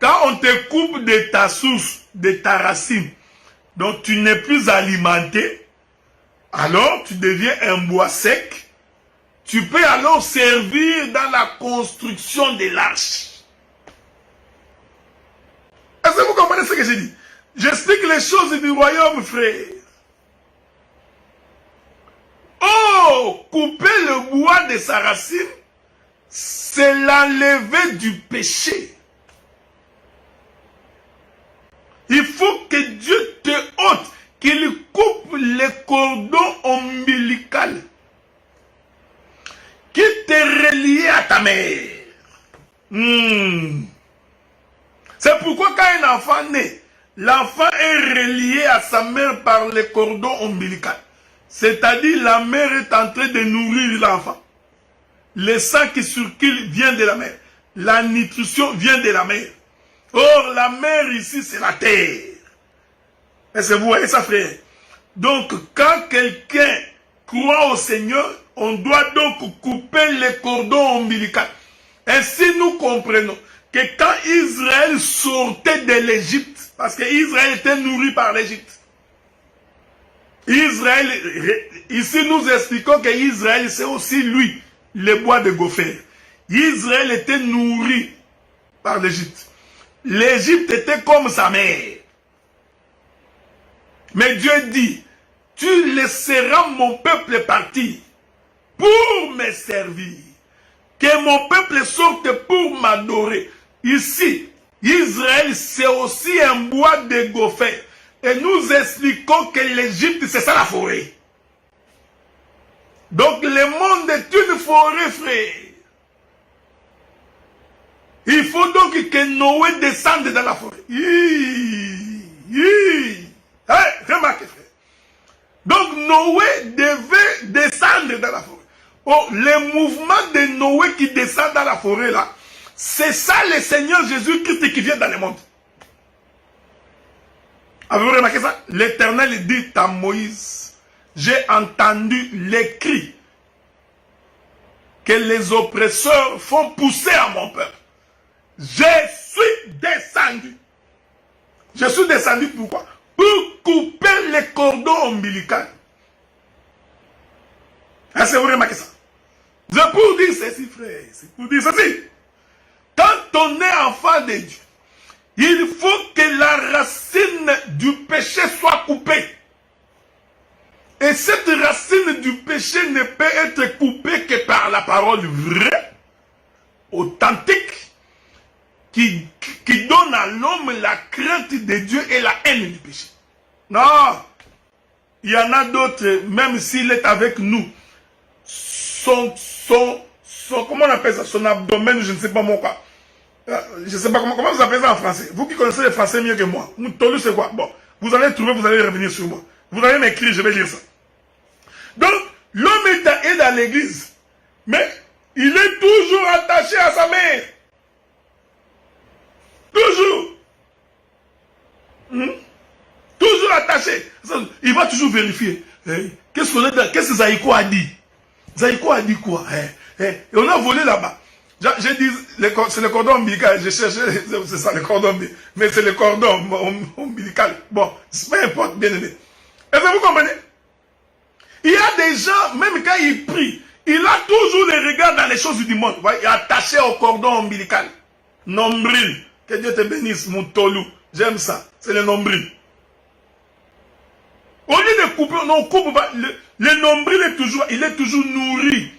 Speaker 1: Quand on te coupe de ta source, de ta racine, donc tu n'es plus alimenté, alors tu deviens un bois sec. Tu peux alors servir dans la construction de l'arche. Est-ce que vous comprenez ce que j'ai dit? J'explique les choses du royaume, frère. Oh, couper le bois de sa racine, c'est l'enlever du péché. Il faut que Dieu te ôte, qu'il coupe les cordons ombilicaux qui te relient à ta mère. C'est pourquoi quand un enfant naît, l'enfant est relié à sa mère par les cordons ombilicaux. C'est-à-dire la mère est en train de nourrir l'enfant. Le sang qui circule vient de la mère. La nutrition vient de la mer. Or, la mer ici, c'est la terre. Est-ce que vous voyez ça, frère? Donc, quand quelqu'un croit au Seigneur, on doit donc couper les cordons ombilicaux. Ainsi, nous comprenons que quand Israël sortait de l'Égypte, parce qu'Israël était nourri par l'Égypte, Israël, ici nous expliquons que Israël, c'est aussi lui, le bois de Gopher. Israël était nourri par l'Égypte. L'Égypte était comme sa mère. Mais Dieu dit, tu laisseras mon peuple partir pour me servir. Que mon peuple sorte pour m'adorer. Ici, Israël, c'est aussi un bois de Gopher. Et nous expliquons que l'Égypte, c'est ça la forêt. Donc le monde est une forêt, frère. Il faut donc que Noé descende dans la forêt. Remarquez, frère. Donc Noé devait descendre dans la forêt. Oh, le mouvement de Noé qui descend dans la forêt là, c'est ça le Seigneur Jésus-Christ qui vient dans le monde. Avez-vous remarqué ça? L'Éternel dit à Moïse, j'ai entendu les cris que les oppresseurs font pousser à mon peuple. Je suis descendu. Je suis descendu pourquoi? Pour couper les cordons ombilicaux. Est-ce que vous remarquez ça? C'est pour dire ceci, frère. C'est pour dire ceci. Quand on est enfant de Dieu, il faut que la racine du péché soit coupée. Et cette racine du péché ne peut être coupée que par la parole vraie, authentique, qui donne à l'homme la crainte de Dieu et la haine du péché. Non, il y en a d'autres, même s'il est avec nous, comment on appelle ça, son abdomen, je ne sais pas moi quoi. Je ne sais pas comment vous appelez ça en français. Vous qui connaissez le français mieux que moi. Moutolu c'est quoi? Bon, vous allez trouver, vous allez revenir sur moi. Vous allez m'écrire, je vais lire ça. Donc, l'homme est dans l'église, mais il est toujours attaché à sa mère. Toujours. Toujours attaché. Il va toujours vérifier. Qu'est-ce que Zaïko a dit? Zaïko a dit quoi? Et on a volé là-bas. J'ai dit, c'est le cordon ombilical. Je cherchais, c'est ça le cordon ombilical. Mais c'est le cordon ombilical. Bon, peu importe, bien aimé. Est-ce que vous comprenez? Il y a des gens, même quand ils prient, il a toujours les regards dans les choses du monde. Il est attaché au cordon ombilical. Nombril. Que Dieu te bénisse, mon tolou. J'aime ça. C'est le nombril. Au lieu de couper, on coupe pas. Le nombril est toujours nourri.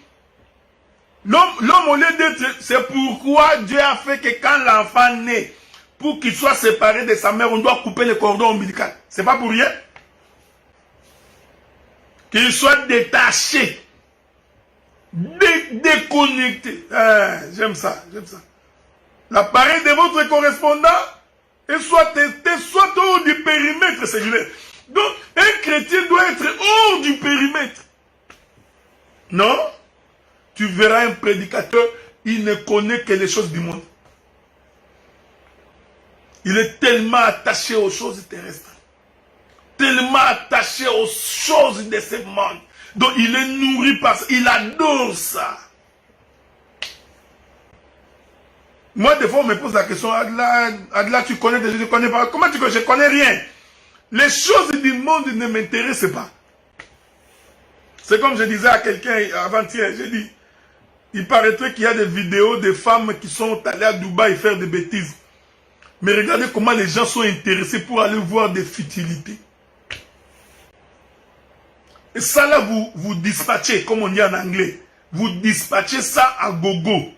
Speaker 1: L'homme, au lieu d'être, c'est pourquoi Dieu a fait que quand l'enfant naît, pour qu'il soit séparé de sa mère, on doit couper le cordon ombilical. C'est pas pour rien. Qu'il soit détaché, déconnecté. J'aime ça, j'aime ça. L'appareil de votre correspondant et soit hors du périmètre cellulaire. Donc, un chrétien doit être hors du périmètre. Non? Tu verras un prédicateur, il ne connaît que les choses du monde. Il est tellement attaché aux choses terrestres. Tellement attaché aux choses de ce monde. Donc il est nourri par ça. Il adore ça. Moi, des fois, on me pose la question, Adla, tu connais déjà, je ne connais pas. Comment tu connais? Je ne connais rien. Les choses du monde ne m'intéressent pas. C'est comme je disais à quelqu'un avant-hier, j'ai dit, il paraîtrait qu'il y a des vidéos de femmes qui sont allées à Dubaï faire des bêtises. Mais regardez comment les gens sont intéressés pour aller voir des futilités. Et ça là, vous dispatchez, comme on dit en anglais. Vous dispatchez ça à gogo.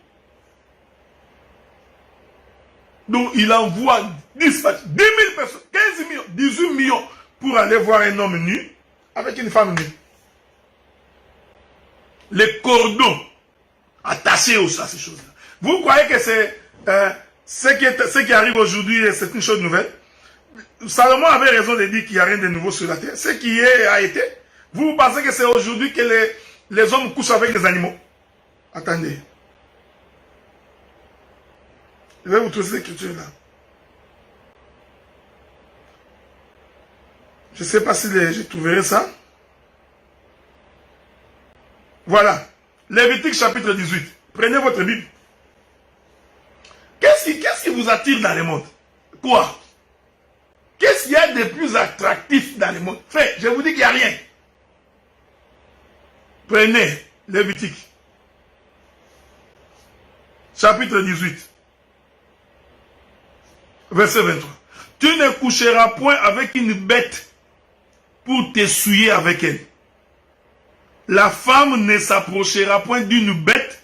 Speaker 1: Donc il envoie 10 000 personnes, 15 millions, 18 millions pour aller voir un homme nu avec une femme nue. Les cordons attachés à ces choses-là. Vous croyez que c'est ce qui arrive aujourd'hui, c'est une chose nouvelle? Salomon avait raison de dire qu'il n'y a rien de nouveau sur la terre. Ce qui a été, vous pensez que c'est aujourd'hui que les hommes couchent avec les animaux? Attendez. Je vais vous trouver cette écriture là. Je ne sais pas si je trouverai ça. Voilà. Lévitique chapitre 18. Prenez votre Bible. Qu'est-ce qui vous attire dans le monde? Quoi? Qu'est-ce qu'il y a de plus attractif dans le monde? Frère, je vous dis qu'il n'y a rien. Prenez Lévitique. Chapitre 18. Verset 23. Tu ne coucheras point avec une bête pour t'essuyer avec elle. La femme ne s'approchera point d'une bête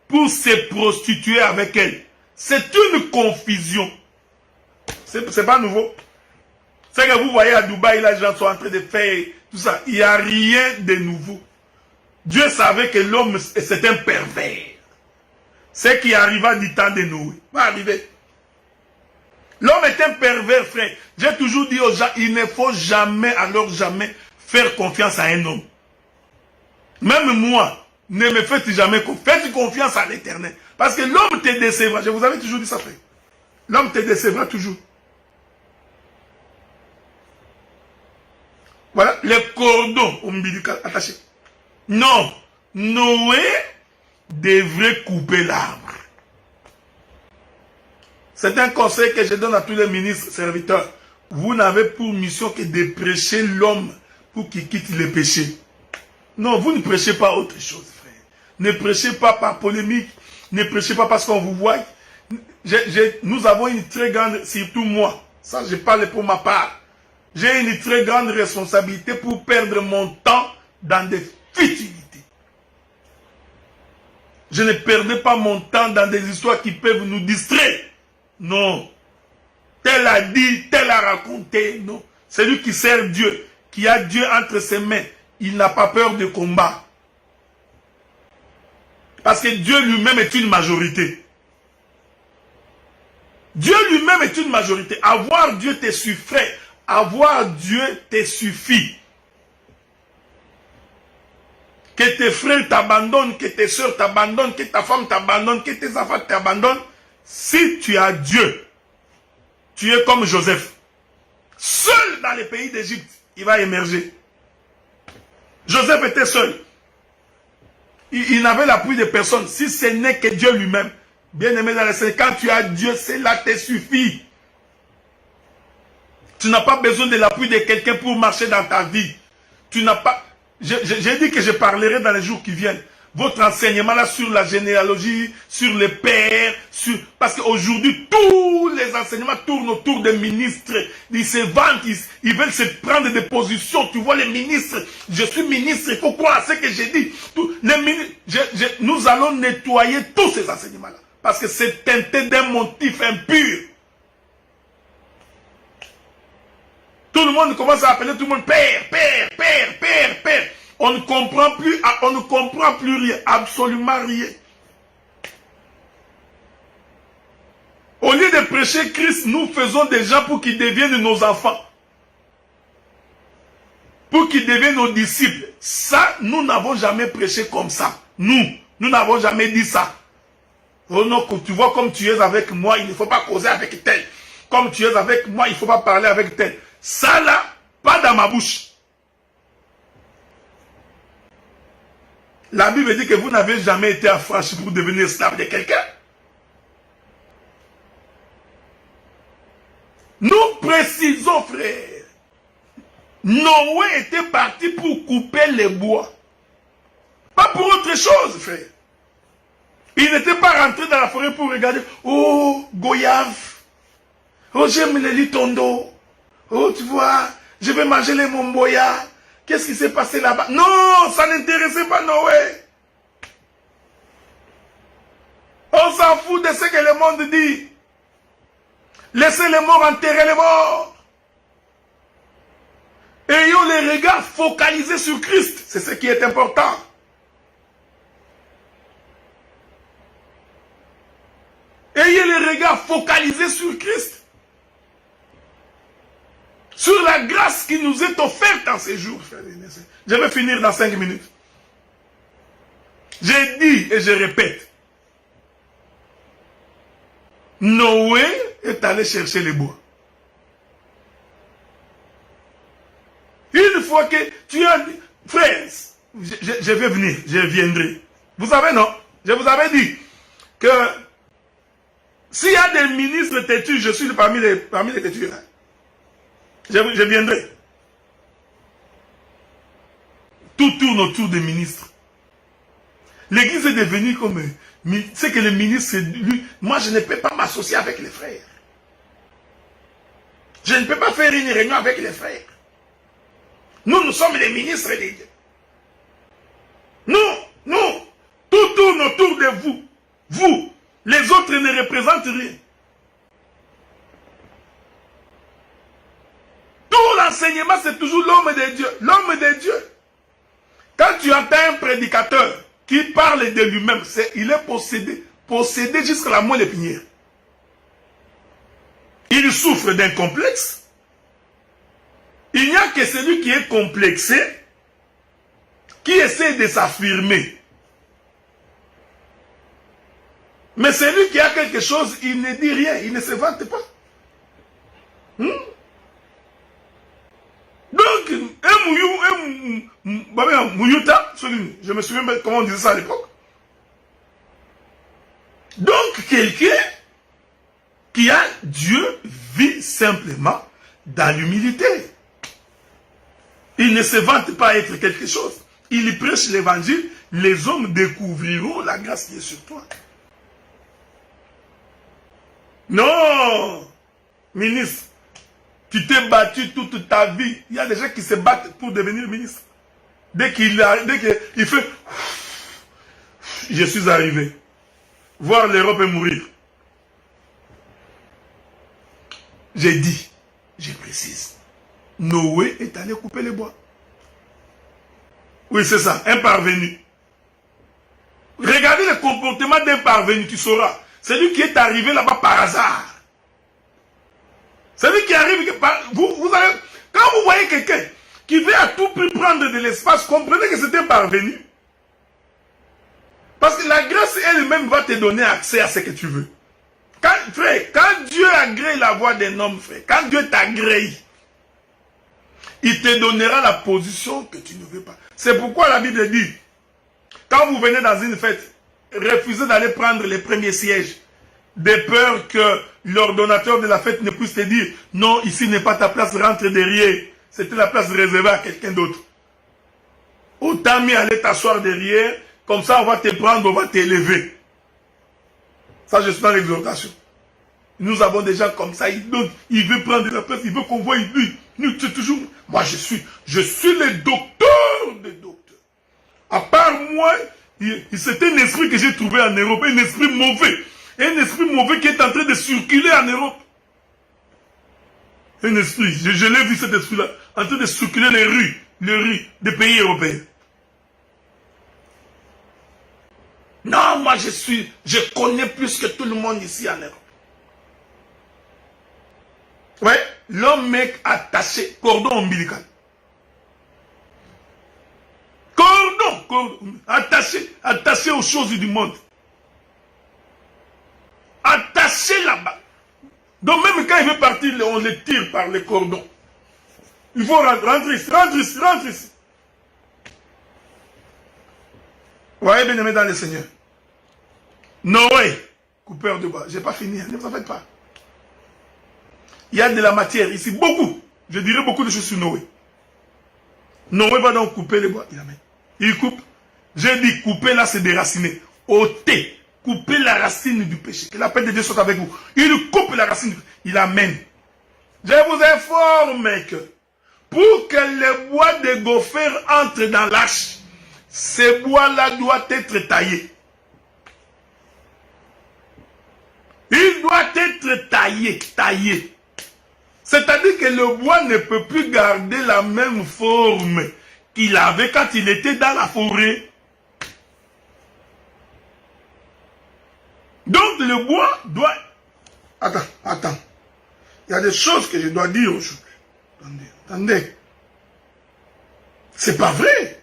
Speaker 1: pour se prostituer avec elle. C'est une confusion. C'est pas nouveau. C'est que vous voyez à Dubaï, les gens sont en train de faire tout ça. Il n'y a rien de nouveau. Dieu savait que l'homme, c'est un pervers. Ce qui arriva du temps de Noé va arriver. L'homme est un pervers, frère. J'ai toujours dit aux gens, il ne faut jamais, alors jamais, faire confiance à un homme. Même moi, ne me faites jamais confiance. Faites confiance à l'Éternel. Parce que l'homme te décevra. Je vous avais toujours dit ça, frère. L'homme te décevra toujours. Voilà, les cordons ombilicaux attachés. Non, Noé devrait couper l'arbre. C'est un conseil que je donne à tous les ministres serviteurs. Vous n'avez pour mission que de prêcher l'homme pour qu'il quitte le péché. Non, vous ne prêchez pas autre chose, frère. Ne prêchez pas par polémique. Ne prêchez pas parce qu'on vous voit. Nous avons une très grande, surtout moi, ça je parle pour ma part, j'ai une très grande responsabilité pour perdre mon temps dans des futilités. Je ne perdais pas mon temps dans des histoires qui peuvent nous distraire. Non. Tel a dit, tel a raconté. Non. Celui qui sert Dieu, qui a Dieu entre ses mains, il n'a pas peur de combat. Parce que Dieu lui-même est une majorité. Dieu lui-même est une majorité. Avoir Dieu te suffit. Avoir Dieu te suffit. Que tes frères t'abandonnent, que tes soeurs t'abandonnent, que ta femme t'abandonne, que tes enfants t'abandonnent. Si tu as Dieu, tu es comme Joseph. Seul dans les pays d'Égypte, il va émerger. Joseph était seul. Il n'avait l'appui de personne. Si ce n'est que Dieu lui-même. Bien aimé dans le Seigneur, quand tu as Dieu, cela te suffit. Tu n'as pas besoin de l'appui de quelqu'un pour marcher dans ta vie. Tu n'as pas... J'ai dit que je parlerai dans les jours qui viennent. Votre enseignement là sur la généalogie, sur les pères, parce qu'aujourd'hui, tous les enseignements tournent autour des ministres. Ils se vantent, ils veulent se prendre des positions. Tu vois les ministres, je suis ministre, il faut croire à ce que j'ai dit. Nous allons nettoyer tous ces enseignements-là. Parce que c'est teinté d'un motif impur. Tout le monde commence à appeler tout le monde père, père, père, père, père. On ne comprend plus rien, absolument rien. Au lieu de prêcher Christ, nous faisons des gens pour qu'ils deviennent nos enfants. Pour qu'ils deviennent nos disciples. Ça, nous n'avons jamais prêché comme ça. Nous n'avons jamais dit ça. Oh non, tu vois comme tu es avec moi, il ne faut pas causer avec tel. Comme tu es avec moi, il ne faut pas parler avec tel. Ça là, pas dans ma bouche. La Bible dit que vous n'avez jamais été affranchi pour devenir esclave de quelqu'un. Nous précisons, frère. Noé était parti pour couper les bois. Pas pour autre chose, frère. Il n'était pas rentré dans la forêt pour regarder. Oh, goyave. Oh, j'aime les litondo. Oh, tu vois, je vais manger les momboya. Qu'est-ce qui s'est passé là-bas? Non, ça n'intéressait pas Noé. On s'en fout de ce que le monde dit. Laissez les morts enterrer les morts. Ayons les regards focalisés sur Christ. C'est ce qui est important. Ayez les regards focalisés sur Christ. Sur la grâce qui nous est offerte en ces jours, frères et sœurs. Je vais finir dans 5 minutes. J'ai dit et je répète. Noé est allé chercher les bois. Une fois que tu as... Frère, je vais venir, je viendrai. Vous savez, non? Je vous avais dit que s'il y a des ministres têtus, je suis parmi les têtus. Je viendrai. Tout tourne autour des ministres. L'église est devenue comme... C'est que le ministre, c'est lui. Moi, je ne peux pas m'associer avec les frères. Je ne peux pas faire une réunion avec les frères. Nous sommes les ministres des dieux. Nous, tout tourne autour de vous. Vous, les autres ne représentent rien. Tout l'enseignement, c'est toujours l'homme de Dieu. L'homme de Dieu. Quand tu entends un prédicateur qui parle de lui-même, il est possédé jusqu'à la moelle épinière. Il souffre d'un complexe. Il n'y a que celui qui est complexé, qui essaie de s'affirmer. Mais celui qui a quelque chose, il ne dit rien, il ne se vante pas. Donc, Mouyuta, je me souviens comment on disait ça à l'époque. Donc, quelqu'un qui a Dieu vit simplement dans l'humilité. Il ne se vante pas être quelque chose. Il prêche l'évangile, les hommes découvriront la grâce qui est sur toi. Non, ministre, tu t'es battu toute ta vie. Il y a des gens qui se battent pour devenir ministre. Dès qu'il fait, je suis arrivé. Voir l'Europe mourir. J'ai dit, je précise, Noé est allé couper les bois. Oui, c'est ça, un parvenu. Regardez le comportement d'un parvenu, tu sauras. C'est lui qui est arrivé là-bas par hasard. C'est lui qui arrive par... Vous allez, quand vous voyez quelqu'un qui veut à tout prix prendre de l'espace, comprenez que c'est un parvenu. Parce que la grâce elle-même va te donner accès à ce que tu veux. Quand Dieu agrée la voix d'un homme, frère, quand Dieu t'agrée, il te donnera la position que tu ne veux pas. C'est pourquoi la Bible dit, quand vous venez dans une fête, refusez d'aller prendre les premiers sièges, de peur que l'ordonnateur de la fête ne puisse te dire, non, ici n'est pas ta place, rentre derrière. C'était la place réservée à quelqu'un d'autre. Autant mieux aller t'asseoir derrière, comme ça on va te prendre, on va t'élever. Ça, je suis dans l'exhortation. Nous avons des gens comme ça, il veut prendre la place, il veut qu'on voie, nous, c'est toujours... Moi, je suis le docteur des docteurs. À part moi, c'est un esprit que j'ai trouvé en Europe, un esprit mauvais. Un esprit mauvais qui est en train de circuler en Europe. Un esprit, je l'ai vu cet esprit-là, en train de circuler les rues des pays européens. Non, moi je connais plus que tout le monde ici en Europe. Ouais, l'homme est attaché, cordon ombilical. Cordon, attaché aux choses du monde. Attaché là-bas. Donc même quand il veut partir, on le tire par les cordons. Il faut rentrer ici. Voyez, bien aimé dans le Seigneur. Noé, coupeur de bois. Je n'ai pas fini, ne vous en faites pas. Il y a de la matière ici, beaucoup. Je dirais beaucoup de choses sur Noé. Noé va donc couper les bois. Il amène. Il coupe. J'ai dit couper là, c'est déraciner. Ôter. Couper la racine du péché. Que la paix de Dieu soit avec vous. Il coupe la racine. Il amène. Je vous informe que pour que le bois de gopher entre dans l'arche, ce bois-là doit être taillé. Il doit être taillé. C'est-à-dire que le bois ne peut plus garder la même forme qu'il avait quand il était dans la forêt. Donc le bois doit... Attends. Il y a des choses que je dois dire aujourd'hui. Attendez. C'est pas vrai.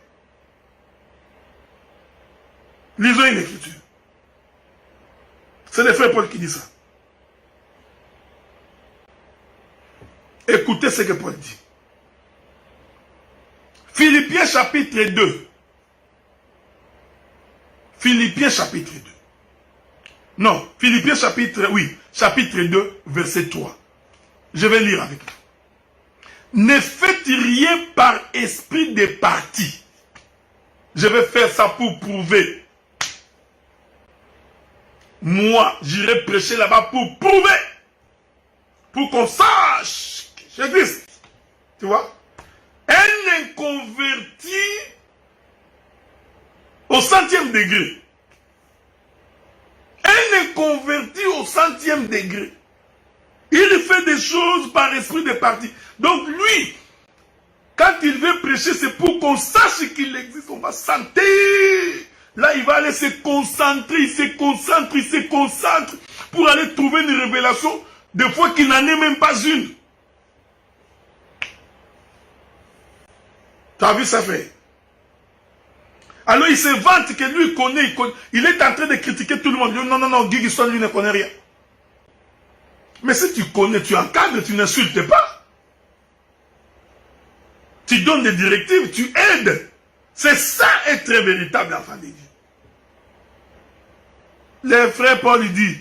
Speaker 1: Lisons une écriture. C'est le frère Paul qui dit ça. Écoutez ce que Paul dit. Philippiens chapitre 2. Philippiens chapitre 2. Non, Philippiens chapitre 2, verset 3. Je vais lire avec vous. Ne faites rien par esprit de parti. Je vais faire ça pour prouver. Moi, j'irai prêcher là-bas pour prouver. Pour qu'on sache que j'existe. Tu vois? Un inconverti au 100e degré. Un inconverti au 100e degré. Il fait des choses par esprit de parti. Donc lui, quand il veut prêcher, c'est pour qu'on sache qu'il existe. On va sentir. Là, il va aller se concentrer, il se concentre pour aller trouver une révélation, des fois qu'il n'en est même pas une. Tu as vu ça faire? Alors il se vante que lui connaît, il est en train de critiquer tout le monde. Il dit, non, Guy Guston, lui ne connaît rien. Mais si tu connais, tu encadres, tu n'insultes pas. Tu donnes des directives, tu aides. C'est ça être véritable enfant de Dieu. Le frère Paul dit,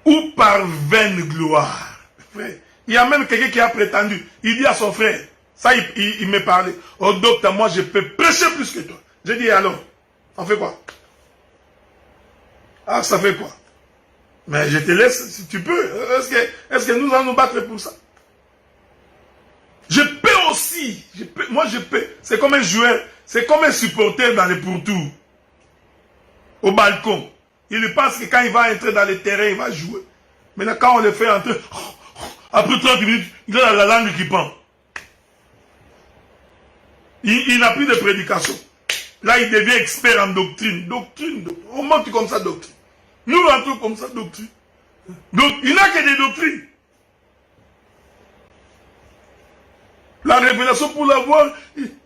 Speaker 1: ou par vaine gloire. Frère, il y a même quelqu'un qui a prétendu, il dit à son frère, ça il me parlait, oh docteur, moi je peux prêcher plus que toi. J'ai dit alors, ça fait quoi? Ah, ça fait quoi? Mais je te laisse si tu peux. Est-ce que nous allons nous battre pour ça? Je peux aussi. Moi je peux. C'est comme un joueur. C'est comme un supporter dans les pourtours. Au balcon. Il pense que quand il va entrer dans le terrain, il va jouer. Maintenant quand on le fait entrer, après 30 minutes, il a la langue qui pend. Il n'a plus de prédication. Là il devient expert en doctrine. Doctrine. On monte comme ça doctrine. Nous rentrons comme ça, doctrine. Donc, il n'a que des doctrines. La révélation, pour l'avoir,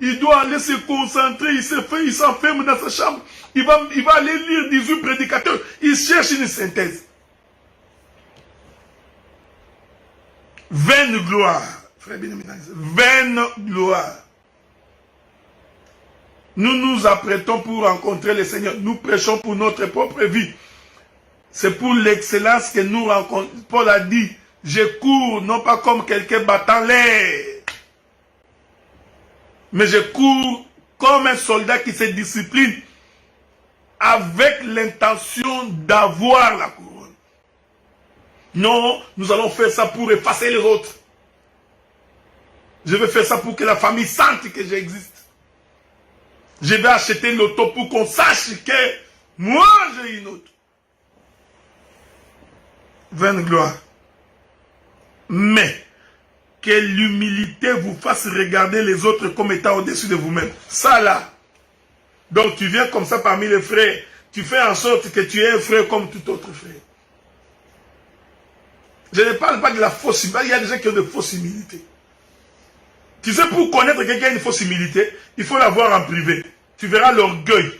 Speaker 1: il doit aller se concentrer, il s'enferme dans sa chambre. Il va aller lire 18 prédicateurs. Il cherche une synthèse. Vaine gloire. Frère bien-aimé, vaine gloire. Nous nous apprêtons pour rencontrer le Seigneur. Nous prêchons pour notre propre vie. C'est pour l'excellence que nous rencontrons. Paul a dit, je cours non pas comme quelqu'un battant l'air, mais je cours comme un soldat qui se discipline avec l'intention d'avoir la couronne. Non, nous allons faire ça pour effacer les autres. Je vais faire ça pour que la famille sente que j'existe. Je vais acheter l'auto pour qu'on sache que moi j'ai une auto. Vaine gloire. Mais que l'humilité vous fasse regarder les autres comme étant au-dessus de vous-même. Ça là. Donc tu viens comme ça parmi les frères. Tu fais en sorte que tu es un frère comme tout autre frère. Je ne parle pas de la fausse humilité. Il y a des gens qui ont de fausses humilités. Tu sais, pour connaître quelqu'un qui a une fausse humilité, il faut la voir en privé. Tu verras l'orgueil.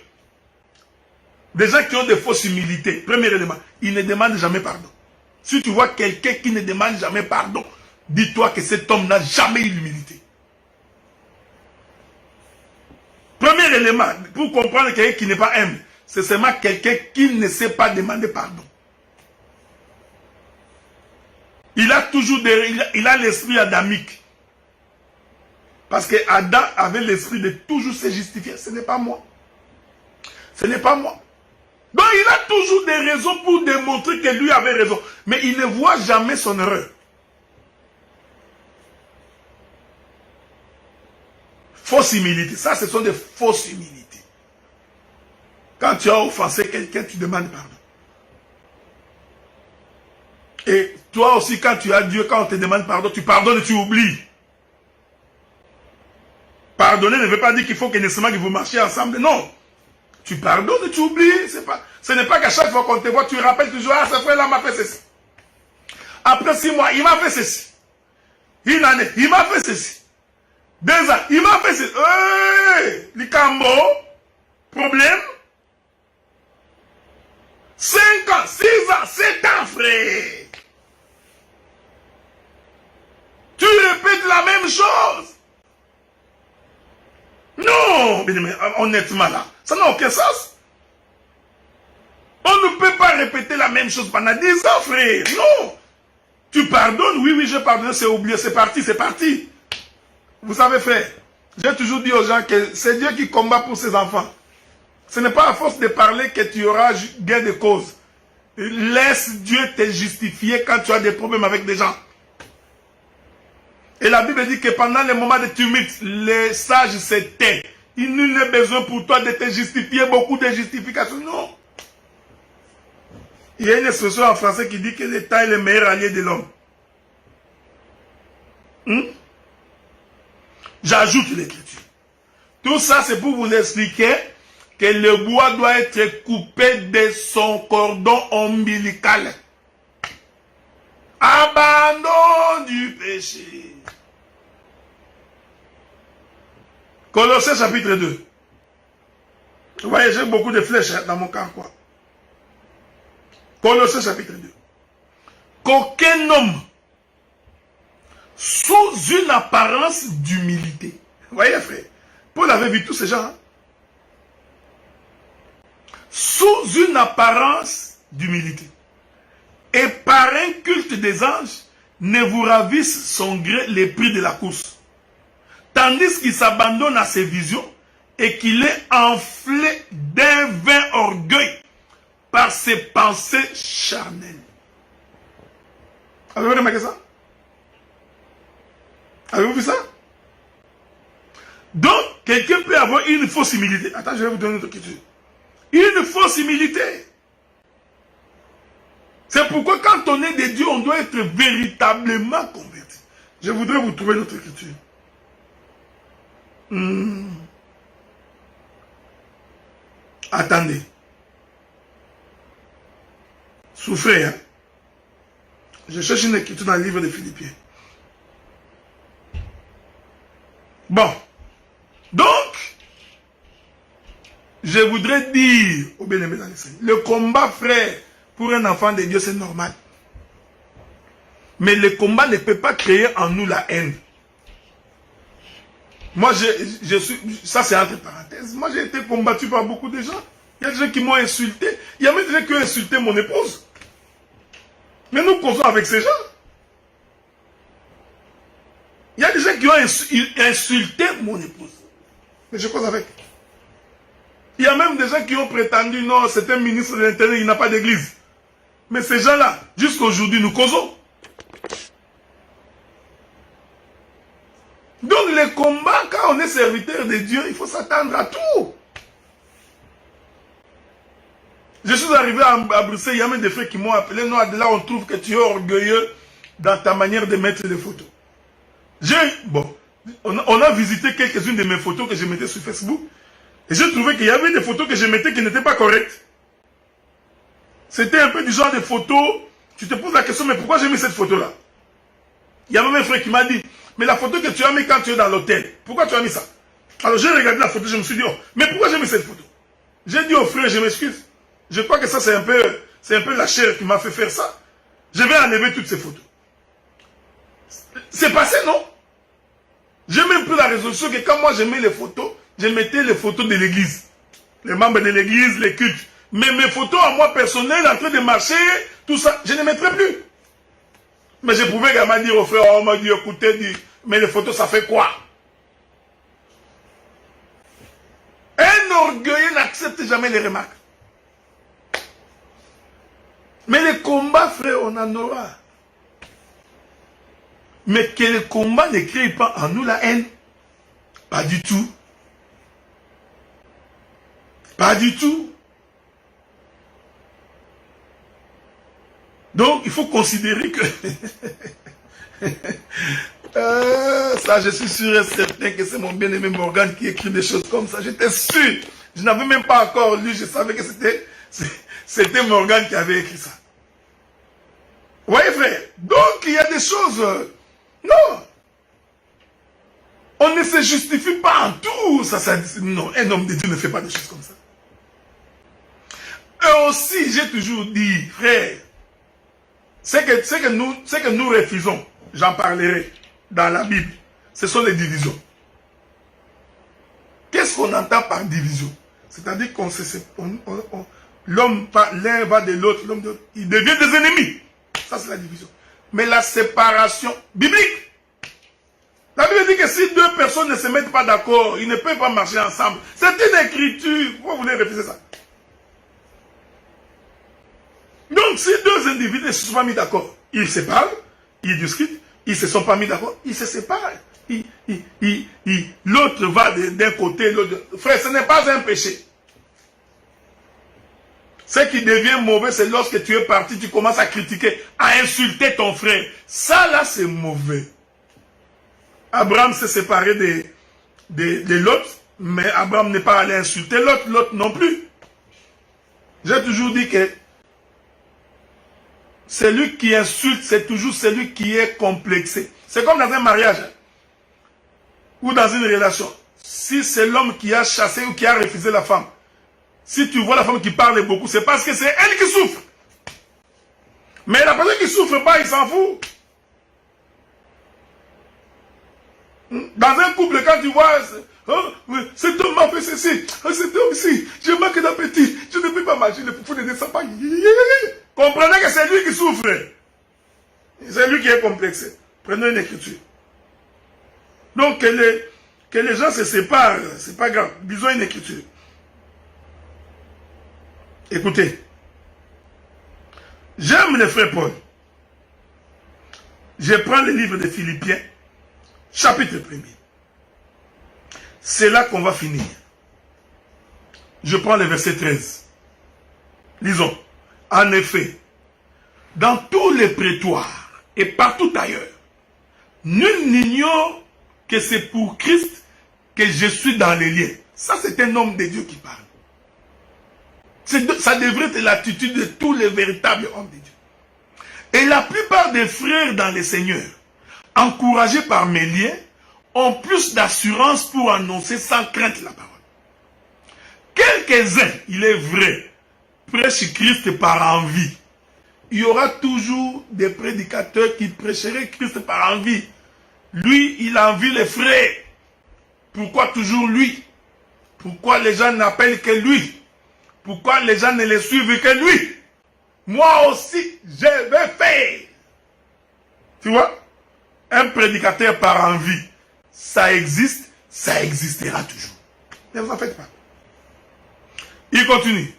Speaker 1: Des gens qui ont de fausses humilités. Premier élément, ils ne demandent jamais pardon. Si tu vois quelqu'un qui ne demande jamais pardon, dis-toi que cet homme n'a jamais eu l'humilité. Premier élément, pour comprendre quelqu'un qui n'est pas humble, c'est seulement quelqu'un qui ne sait pas demander pardon. Il a toujours il a l'esprit adamique. Parce que Adam avait l'esprit de toujours se justifier. Ce n'est pas moi. Ce n'est pas moi. Donc il a toujours des raisons pour démontrer que lui avait raison. Mais il ne voit jamais son erreur. Fausse humilité. Ça, ce sont des fausses humilités. Quand tu as offensé quelqu'un, tu demandes pardon. Et toi aussi, quand tu as Dieu, quand on te demande pardon, tu pardonnes et tu oublies. Pardonner ne veut pas dire qu'il faut que nécessairement que vous marchiez ensemble. Non. Tu pardonnes et tu oublies. Ce n'est pas qu'à chaque fois qu'on te voit, tu rappelles toujours, ah, ce frère-là m'a fait ceci. Après 6 mois, il m'a fait ceci. Une année, il m'a fait ceci. 2 ans, il m'a fait ceci. Hey, Likambo, problème. 5 ans, 6 ans, 7 ans, frère. chose. Non, mais honnêtement là, ça n'a aucun sens. On ne peut pas répéter la même chose pendant 10 ans, frère. Non. Tu pardonnes, oui, oui, je pardonne, c'est oublié, c'est parti, c'est parti. Vous savez faire. J'ai toujours dit aux gens que c'est Dieu qui combat pour ses enfants. Ce n'est pas à force de parler que tu auras gain de cause. Laisse Dieu te justifier quand tu as des problèmes avec des gens. Et la Bible dit que pendant les moments de tumulte, les sages se taisent. Il n'est besoin pour toi de te justifier, beaucoup de justifications. Non. Il y a une expression en français qui dit que l'État est le meilleur allié de l'homme. J'ajoute l'écriture. Tout ça, c'est pour vous expliquer que le bois doit être coupé de son cordon ombilical. Abandon du péché. Colossiens chapitre 2. Vous voyez, j'ai beaucoup de flèches dans mon camp, quoi. Colossiens chapitre 2. Qu'aucun homme, sous une apparence d'humilité. Vous voyez, frère, Paul avait vu tous ces gens. Hein? Sous une apparence d'humilité. Et par un culte des anges, ne vous ravisse son gré les prix de la course. Tandis qu'il s'abandonne à ses visions et qu'il est enflé d'un vain orgueil par ses pensées charnelles. Avez-vous remarqué ça? Avez-vous vu ça? Donc, quelqu'un peut avoir une fausse humilité. Attends, je vais vous donner une autre question. Une fausse humilité. C'est pourquoi quand on est de Dieu, on doit être véritablement converti. Je voudrais vous trouver notre écriture. Attendez. Souffrez, hein. Je cherche une écriture dans le livre de Philippiens. Bon. Donc, je voudrais dire au bien-aimé dans le Seigneur, le combat, frère, pour un enfant de Dieu, c'est normal. Mais le combat ne peut pas créer en nous la haine. Moi, je suis, ça c'est entre parenthèses, moi j'ai été combattu par beaucoup de gens. Il y a des gens qui m'ont insulté. Il y a même des gens qui ont insulté mon épouse. Mais nous causons avec ces gens. Il y a des gens qui ont insulté mon épouse. Mais je cause avec. Il y a même des gens qui ont prétendu, non, c'est un ministre de l'Intérieur, il n'a pas d'église. Mais ces gens-là, jusqu'à aujourd'hui, nous causons. Donc les combats, quand on est serviteur de Dieu, il faut s'attendre à tout. Je suis arrivé à Bruxelles, il y a même des frères qui m'ont appelé. Non, là on trouve que tu es orgueilleux dans ta manière de mettre des photos. Bon, on a visité quelques-unes de mes photos que je mettais sur Facebook. Et j'ai trouvé qu'il y avait des photos que je mettais qui n'étaient pas correctes. C'était un peu du genre de photos, tu te poses la question, mais pourquoi j'ai mis cette photo-là? Il y a même un frère qui m'a dit, mais la photo que tu as mis quand tu es dans l'hôtel, pourquoi tu as mis ça? Alors j'ai regardé la photo, je me suis dit, oh, mais pourquoi j'ai mis cette photo? J'ai dit au frère, je m'excuse. Je crois que ça c'est un peu la chair qui m'a fait faire ça. Je vais enlever toutes ces photos. C'est passé, non? J'ai même pris la résolution que quand moi je mets les photos, je mettais les photos de l'église. Les membres de l'église, les cultes. Mais mes photos à moi personnelles, en train de marcher, tout ça, je ne mettrai plus. Mais je pouvais également dire au frère, oh, m'a dit, écoutez, mais les photos, ça fait quoi? Un orgueilleux n'accepte jamais les remarques. Mais les combats, frère, on en aura. Mais que le combat ne crée pas en nous la haine. Pas du tout. Pas du tout. Donc, il faut considérer que... ça, je suis sûr et certain que c'est mon bien-aimé Morgan qui écrit des choses comme ça. J'étais sûr. Je n'avais même pas encore lu. Je savais que c'était Morgan qui avait écrit ça. Vous voyez, frère? Donc, il y a des choses... non. On ne se justifie pas en tout. Non, un homme de Dieu ne fait pas des choses comme ça. Et aussi, j'ai toujours dit, frère, c'est que nous refusons, j'en parlerai dans la Bible, ce sont les divisions. Qu'est-ce qu'on entend par division? C'est-à-dire qu'on l'homme, l'un va de l'autre, l'homme de l'autre, ils deviennent des ennemis. Ça, c'est la division. Mais la séparation biblique, la Bible dit que si deux personnes ne se mettent pas d'accord, ils ne peuvent pas marcher ensemble. C'est une écriture. Pourquoi vous voulez refuser ça? Donc, si deux individus ne se sont pas mis d'accord, ils se parlent, ils discutent, ils ne se sont pas mis d'accord, ils se séparent. L'autre va d'un côté, l'autre. Frère, ce n'est pas un péché. Ce qui devient mauvais, c'est lorsque tu es parti, tu commences à critiquer, à insulter ton frère. Ça, là, c'est mauvais. Abraham s'est séparé de Lot, mais Abraham n'est pas allé insulter Lot, Lot non plus. J'ai toujours dit que celui qui insulte, c'est toujours celui qui est complexé. C'est comme dans un mariage, hein, ou dans une relation. Si c'est l'homme qui a chassé ou qui a refusé la femme, si tu vois la femme qui parle beaucoup, c'est parce que c'est elle qui souffre. Mais la personne qui ne souffre pas, il s'en fout. Dans un couple, quand tu vois, cet homme m'a fait ceci, cet homme ici, je manque d'appétit, je ne peux pas manger, le foufou ne descend pas. Comprenez que c'est lui qui souffre. C'est lui qui est complexé. Prenez une écriture. Donc, que les gens se séparent, c'est pas grave. Disons une écriture. Écoutez, j'aime le frère Paul. Je prends le livre de Philippiens, chapitre 1er. C'est là qu'on va finir. Je prends le verset 13. Lisons. En effet, dans tous les prétoires et partout ailleurs, nul n'ignore que c'est pour Christ que je suis dans les liens. Ça, c'est un homme de Dieu qui parle. Ça devrait être l'attitude de tous les véritables hommes de Dieu. Et la plupart des frères dans le Seigneur, encouragés par mes liens, ont plus d'assurance pour annoncer sans crainte la parole. Quelques-uns, il est vrai, prêchent Christ par envie. Il y aura toujours des prédicateurs qui prêcheraient Christ par envie. Lui, il envie les frères. Pourquoi toujours lui? Pourquoi les gens n'appellent que lui? Pourquoi les gens ne les suivent que lui? Moi aussi, je vais faire. Tu vois? Un prédicateur par envie, ça existe, ça existera toujours. Ne vous en faites pas. Il continue.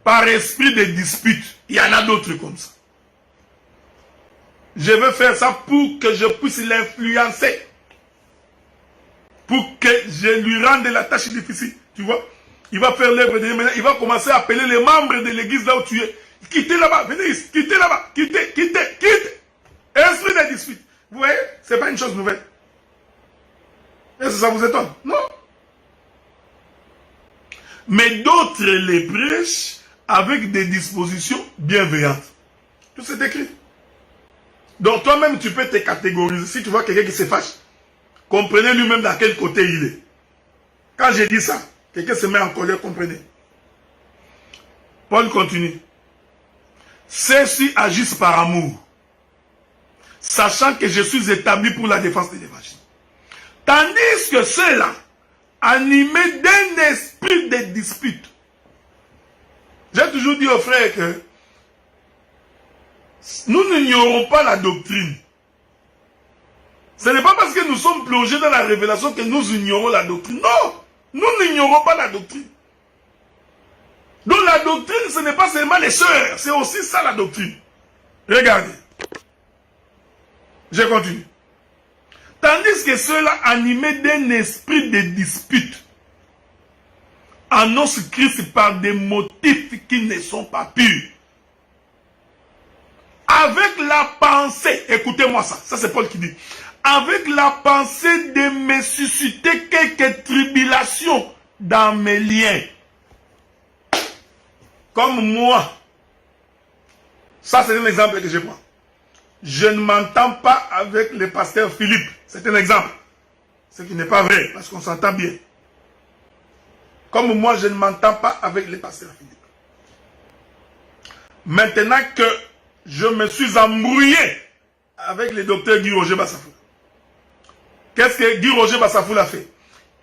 Speaker 1: Par esprit de dispute, il y en a d'autres comme ça. Je veux faire ça pour que je puisse l'influencer. Pour que je lui rende la tâche difficile. Tu vois? Il va faire l'œuvre de Dieu. Maintenant, il va commencer à appeler les membres de l'église là où tu es. Quittez là-bas, venez ici, quittez là-bas, quittez, quittez, quittez. Esprit de dispute. Vous voyez? Ce n'est pas une chose nouvelle. Est-ce que ça vous étonne? Non. Mais d'autres les prêchent avec des dispositions bienveillantes. Tout c'est écrit. Donc toi-même, tu peux te catégoriser. Si tu vois quelqu'un qui se fâche, comprenez lui-même dans quel côté il est. Quand j'ai dit ça, quelqu'un se met en colère, comprenez. Paul continue. Ceux-ci agissent par amour, sachant que je suis établi pour la défense de l'évangile. Tandis que ceux-là, animés d'un esprit de dispute. J'ai toujours dit aux frères que nous n'ignorons pas la doctrine. Ce n'est pas parce que nous sommes plongés dans la révélation que nous ignorons la doctrine. Non, nous n'ignorons pas la doctrine. Donc la doctrine, ce n'est pas seulement les sœurs, c'est aussi ça la doctrine. Regardez. Je continue. Tandis que ceux-là, animés d'un esprit de dispute, annoncent Christ par des motifs qui ne sont pas purs. Avec la pensée, écoutez-moi ça, ça c'est Paul qui dit, avec la pensée de me susciter quelques tribulations dans mes liens. Comme moi, ça c'est un exemple que je prends. Je ne m'entends pas avec le pasteur Philippe. C'est un exemple. Ce qui n'est pas vrai, parce qu'on s'entend bien. Comme moi, je ne m'entends pas avec le pasteur Philippe. Maintenant que je me suis embrouillé avec le docteur Guy Roger Bassafou, Qu'est-ce que Guy Roger Bassafoul a fait?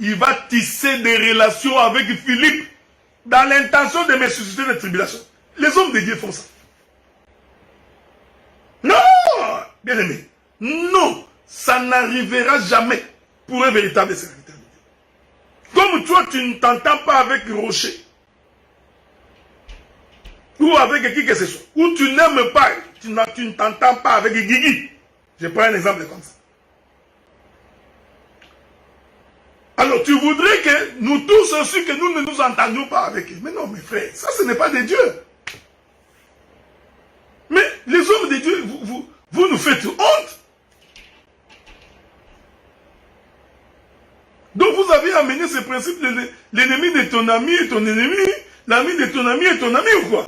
Speaker 1: Il va tisser des relations avec Philippe dans l'intention de me susciter des tribulations. Les hommes de Dieu font ça. Non, bien aimé. Non, ça n'arrivera jamais pour un véritable serviteur de Dieu. Comme toi, tu ne t'entends pas avec Rocher, ou avec qui que ce soit, ou tu n'aimes pas, tu ne t'entends pas avec Guigui. Je prends un exemple comme ça. Alors, tu voudrais que nous tous aussi, que nous ne nous entendions pas avec eux. Mais non, mes frères, ça, ce n'est pas de Dieu. Mais les hommes de Dieu, vous nous faites honte. Donc, vous avez amené ce principe de l'ennemi de ton ami est ton ennemi, l'ami de ton ami est ton ami ou quoi?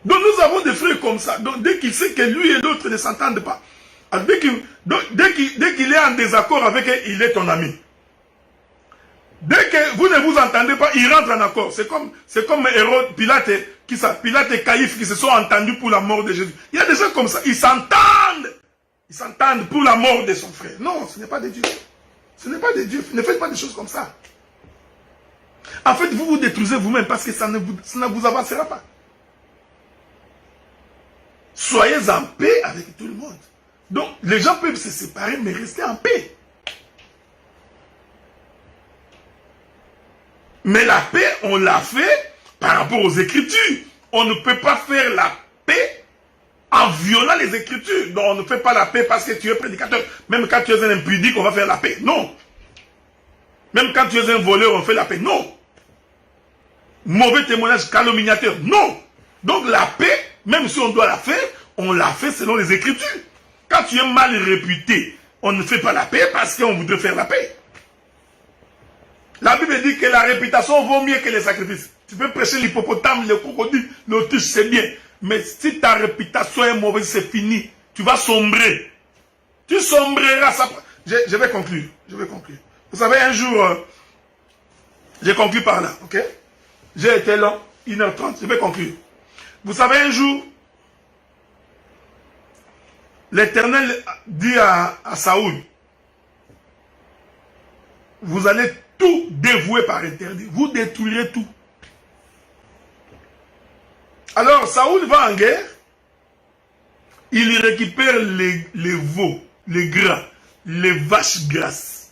Speaker 1: Donc, nous avons des frères comme ça. Donc, dès qu'il sait que lui et l'autre ne s'entendent pas, dès qu'il est en désaccord avec eux, il est ton ami. Dès que vous ne vous entendez pas, il rentre en accord. C'est comme Hérode, Pilate et Caïphe qui se sont entendus pour la mort de Jésus. Il y a des gens comme ça, ils s'entendent. Ils s'entendent pour la mort de son frère. Non, ce n'est pas de Dieu. Ce n'est pas de Dieu. Ne faites pas des choses comme ça. En fait, vous vous détruisez vous-même parce que ça ne vous avancera pas. Soyez en paix avec tout le monde. Donc, les gens peuvent se séparer, mais rester en paix. Mais la paix, on l'a fait par rapport aux Écritures. On ne peut pas faire la paix en violant les Écritures. Donc, on ne fait pas la paix parce que tu es prédicateur. Même quand tu es un impudique, on va faire la paix. Non. Même quand tu es un voleur, on fait la paix. Non. Mauvais témoignage, calomniateur. Non. Donc, la paix, même si on doit la faire, on la fait selon les Écritures. Quand tu es mal réputé, on ne fait pas la paix parce qu'on voudrait faire la paix. La Bible dit que la réputation vaut mieux que les sacrifices. Tu peux prêcher l'hippopotame, le crocodile, l'autruche, c'est bien. Mais si ta réputation est mauvaise, c'est fini. Tu vas sombrer. Tu sombreras. Ça... Je vais conclure. Je vais conclure. Vous savez, un jour, j'ai conclu par là, ok? J'ai été long, 1h30, je vais conclure. Vous savez, un jour, l'Éternel dit à Saoul, vous allez tout dévouer par interdit. Vous détruirez tout. Alors, Saoul va en guerre. Il récupère les veaux, les gras, les vaches grasses.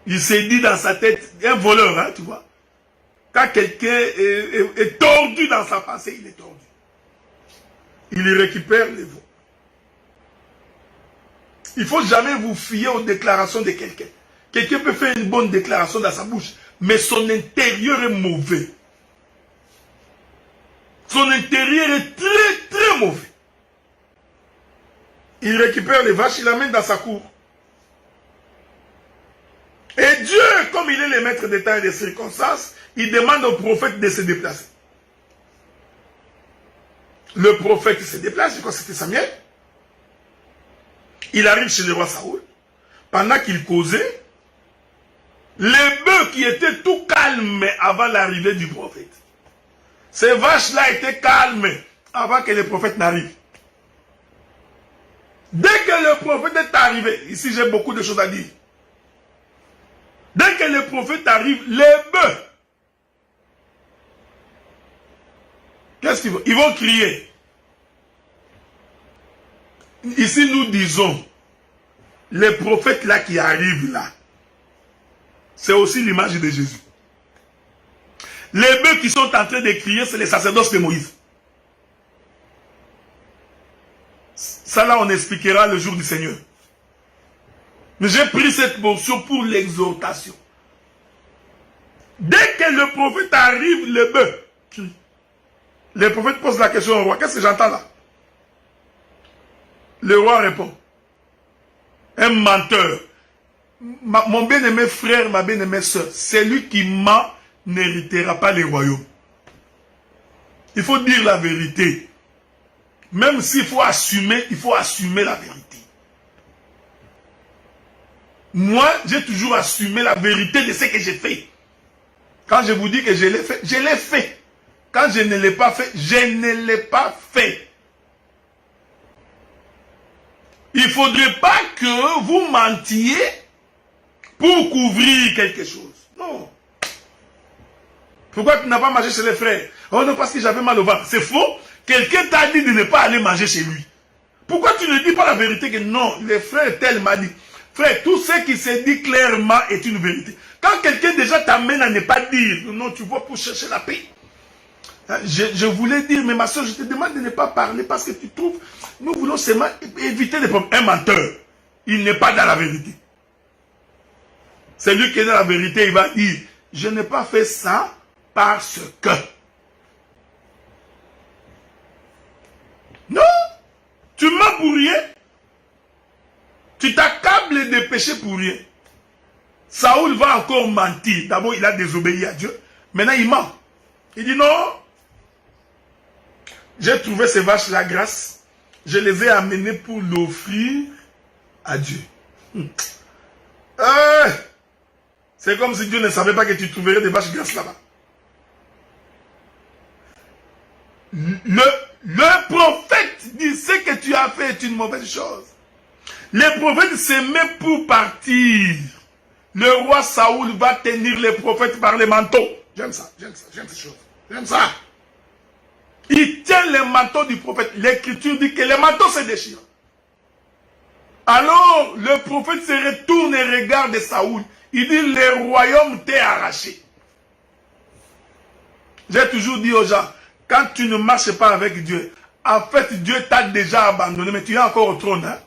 Speaker 1: Il s'est dit dans sa tête, un voleur, hein, tu vois. Quand quelqu'un est tordu dans sa pensée, il est tordu. Il récupère les veaux. Il ne faut jamais vous fier aux déclarations de quelqu'un. Quelqu'un peut faire une bonne déclaration dans sa bouche, mais son intérieur est mauvais. Son intérieur est très, très mauvais. Il récupère les vaches, il l'amène dans sa cour. Et Dieu, comme il est le maître des temps et des circonstances, il demande au prophète de se déplacer. Le prophète se déplace, je crois que c'était Samuel. Il arrive chez le roi Saoul. Pendant qu'il causait, les bœufs qui étaient tout calmes avant l'arrivée du prophète. Ces vaches-là étaient calmes avant que le prophète n'arrive. Dès que le prophète est arrivé, ici j'ai beaucoup de choses à dire. Dès que le prophète arrive, les bœufs, qu'est-ce qu'ils vont? Ils vont crier. Ici nous disons, les prophètes là qui arrivent là, c'est aussi l'image de Jésus. Les bœufs qui sont en train de crier, c'est les sacerdoces de Moïse. Ça là, on expliquera le jour du Seigneur. Mais j'ai pris cette portion pour l'exhortation. Dès que le prophète arrive, le bœuf crie. Le prophète pose la question au roi. Qu'est-ce que j'entends là? Le roi répond. Un menteur. Mon bien-aimé frère, ma bien-aimée soeur, celui qui ment n'héritera pas les royaumes. Il faut dire la vérité. Même s'il faut assumer, il faut assumer la vérité. Moi, j'ai toujours assumé la vérité de ce que j'ai fait. Quand je vous dis que je l'ai fait, je l'ai fait. Quand je ne l'ai pas fait, je ne l'ai pas fait. Il ne faudrait pas que vous mentiez pour couvrir quelque chose. Non. Pourquoi tu n'as pas mangé chez les frères? Oh non, parce que j'avais mal au ventre. C'est faux. Quelqu'un t'a dit de ne pas aller manger chez lui. Pourquoi tu ne dis pas la vérité que non, les frères tel m'a dit. Frère, tout ce qui s'est dit clairement est une vérité. Quand quelqu'un déjà t'amène à ne pas dire, non, tu vois, pour chercher la paix. Je voulais dire, mais ma soeur, je te demande de ne pas parler parce que tu trouves, nous voulons seulement éviter les problèmes. Un menteur, il n'est pas dans la vérité. C'est lui qui est dans la vérité, il va dire, je n'ai pas fait ça parce que. Non, tu mens pour rien. Tu t'accables de péché pour rien. Saoul va encore mentir. D'abord, il a désobéi à Dieu. Maintenant, il ment. Il dit non. J'ai trouvé ces vaches-là grâce. Je les ai amenées pour l'offrir à Dieu. C'est comme si Dieu ne savait pas que tu trouverais des vaches grasses là-bas. Le prophète dit ce que tu as fait est une mauvaise chose. Les prophètes se mettent pour partir. Le roi Saoul va tenir les prophètes par les manteaux. J'aime ça, j'aime ces choses. J'aime ça. Il tient les manteaux du prophète. L'écriture dit que les manteaux se déchirent. Alors, le prophète se retourne et regarde Saoul. Il dit, le royaume t'est arraché. J'ai toujours dit aux gens, quand tu ne marches pas avec Dieu, en fait, Dieu t'a déjà abandonné, mais tu es encore au trône. Hein?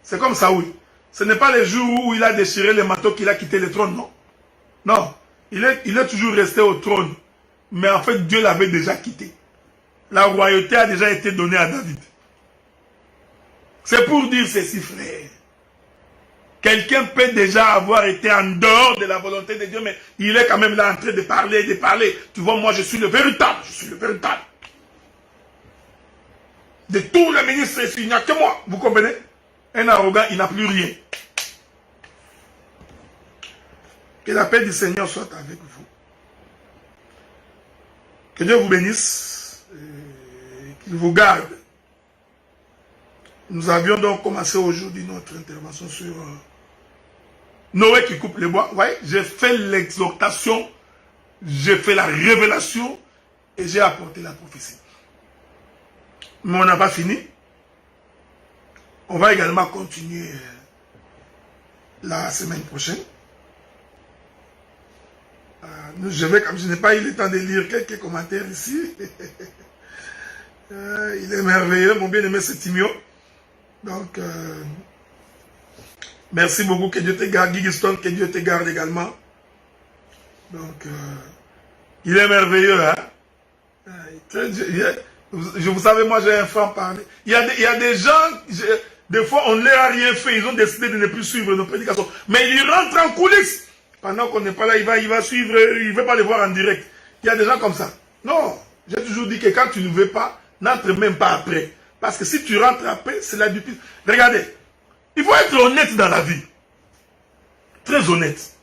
Speaker 1: C'est comme Saoul. Ce n'est pas les jours où il a déchiré les manteaux qu'il a quitté le trône, non. Non, il est toujours resté au trône. Mais en fait, Dieu l'avait déjà quitté. La royauté a déjà été donnée à David. C'est pour dire ceci, frère. Quelqu'un peut déjà avoir été en dehors de la volonté de Dieu, mais il est quand même là en train de parler, de parler. Tu vois, moi, je suis le véritable. Je suis le véritable. De tous les ministres, il n'y a que moi. Vous comprenez? Un arrogant, il n'a plus rien. Que la paix du Seigneur soit avec vous. Que Dieu vous bénisse. Qu'il vous garde. Nous avions donc commencé aujourd'hui notre intervention sur Noé qui coupe les bois. Vous voyez, j'ai fait l'exhortation, j'ai fait la révélation et j'ai apporté la prophétie. Mais on n'a pas fini. On va également continuer la semaine prochaine. Je n'ai pas eu le temps de lire quelques commentaires ici. Il est merveilleux, mon bien-aimé c'est Timio. Donc, merci beaucoup, que Dieu te garde, Gigiston, que Dieu te garde également. Donc, il est merveilleux, hein. Vous savez, moi j'ai un franc parler. Il y a des gens, des fois on ne leur a rien fait, ils ont décidé de ne plus suivre nos prédications. Mais ils rentrent en coulisses. Pendant qu'on n'est pas là, il va suivre, il ne veut pas les voir en direct. Il y a des gens comme ça. Non, j'ai toujours dit que quand tu ne veux pas, n'entre même pas après. Parce que si tu rentres après, c'est la duplicité. Regardez, il faut être honnête dans la vie. Très honnête.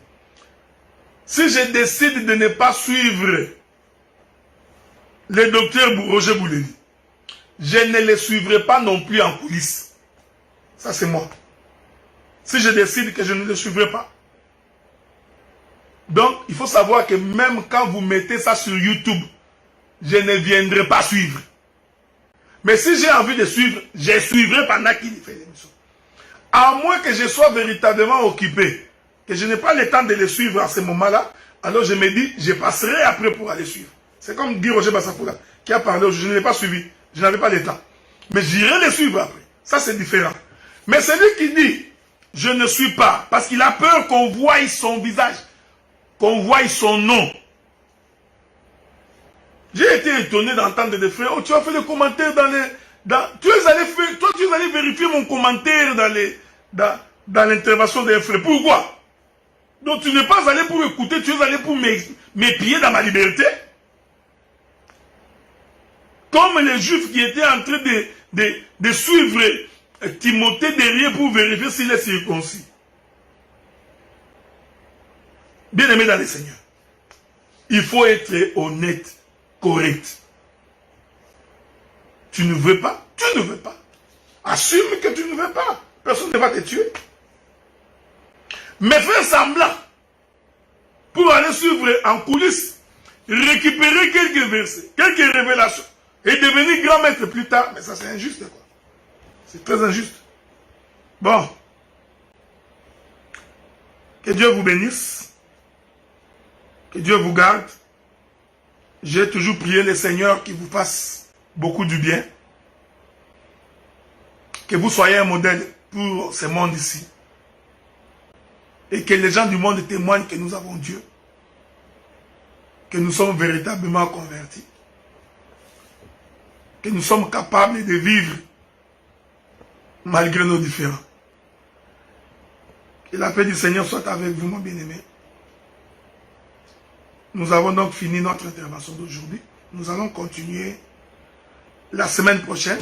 Speaker 1: Si je décide de ne pas suivre le docteur Roger Bouleli, je ne le suivrai pas non plus en coulisses. Ça, c'est moi. Si je décide que je ne le suivrai pas. Donc, il faut savoir que même quand vous mettez ça sur YouTube, je ne viendrai pas suivre. Mais si j'ai envie de suivre, je suivrai pendant qu'il fait l'émission. À moins que je sois véritablement occupé, que je n'ai pas le temps de les suivre à ce moment-là, alors je me dis, je passerai après pour aller suivre. C'est comme Guy Roger Bassapoula, qui a parlé aujourd'hui, je ne l'ai pas suivi, je n'avais pas le temps. Mais j'irai les suivre après. Ça, c'est différent. Mais celui qui dit, je ne suis pas, parce qu'il a peur qu'on voie son visage, qu'on voie son nom. J'ai été étonné d'entendre des frères, oh, tu as fait le commentaire dans les... tu es allé vérifier mon commentaire dans l'intervention des frères. Pourquoi? Donc tu n'es pas allé pour écouter, tu es allé pour m'épier dans ma liberté. Comme les Juifs qui étaient en train de suivre Timothée derrière pour vérifier s'il est circoncis. Bien-aimé dans le Seigneur, il faut être honnête, correct. Tu ne veux pas, tu ne veux pas. Assume que tu ne veux pas. Personne ne va te tuer. Mais fais semblant pour aller suivre en coulisses, récupérer quelques versets, quelques révélations et devenir grand maître plus tard. Mais ça, c'est injuste, quoi. C'est très injuste. Bon. Que Dieu vous bénisse. Que Dieu vous garde. J'ai toujours prié le Seigneur qu'il vous fasse beaucoup du bien. Que vous soyez un modèle pour ce monde ici. Et que les gens du monde témoignent que nous avons Dieu. Que nous sommes véritablement convertis. Que nous sommes capables de vivre malgré nos différends. Que la paix du Seigneur soit avec vous, mon bien-aimé. Nous avons donc fini notre intervention d'aujourd'hui. Nous allons continuer la semaine prochaine.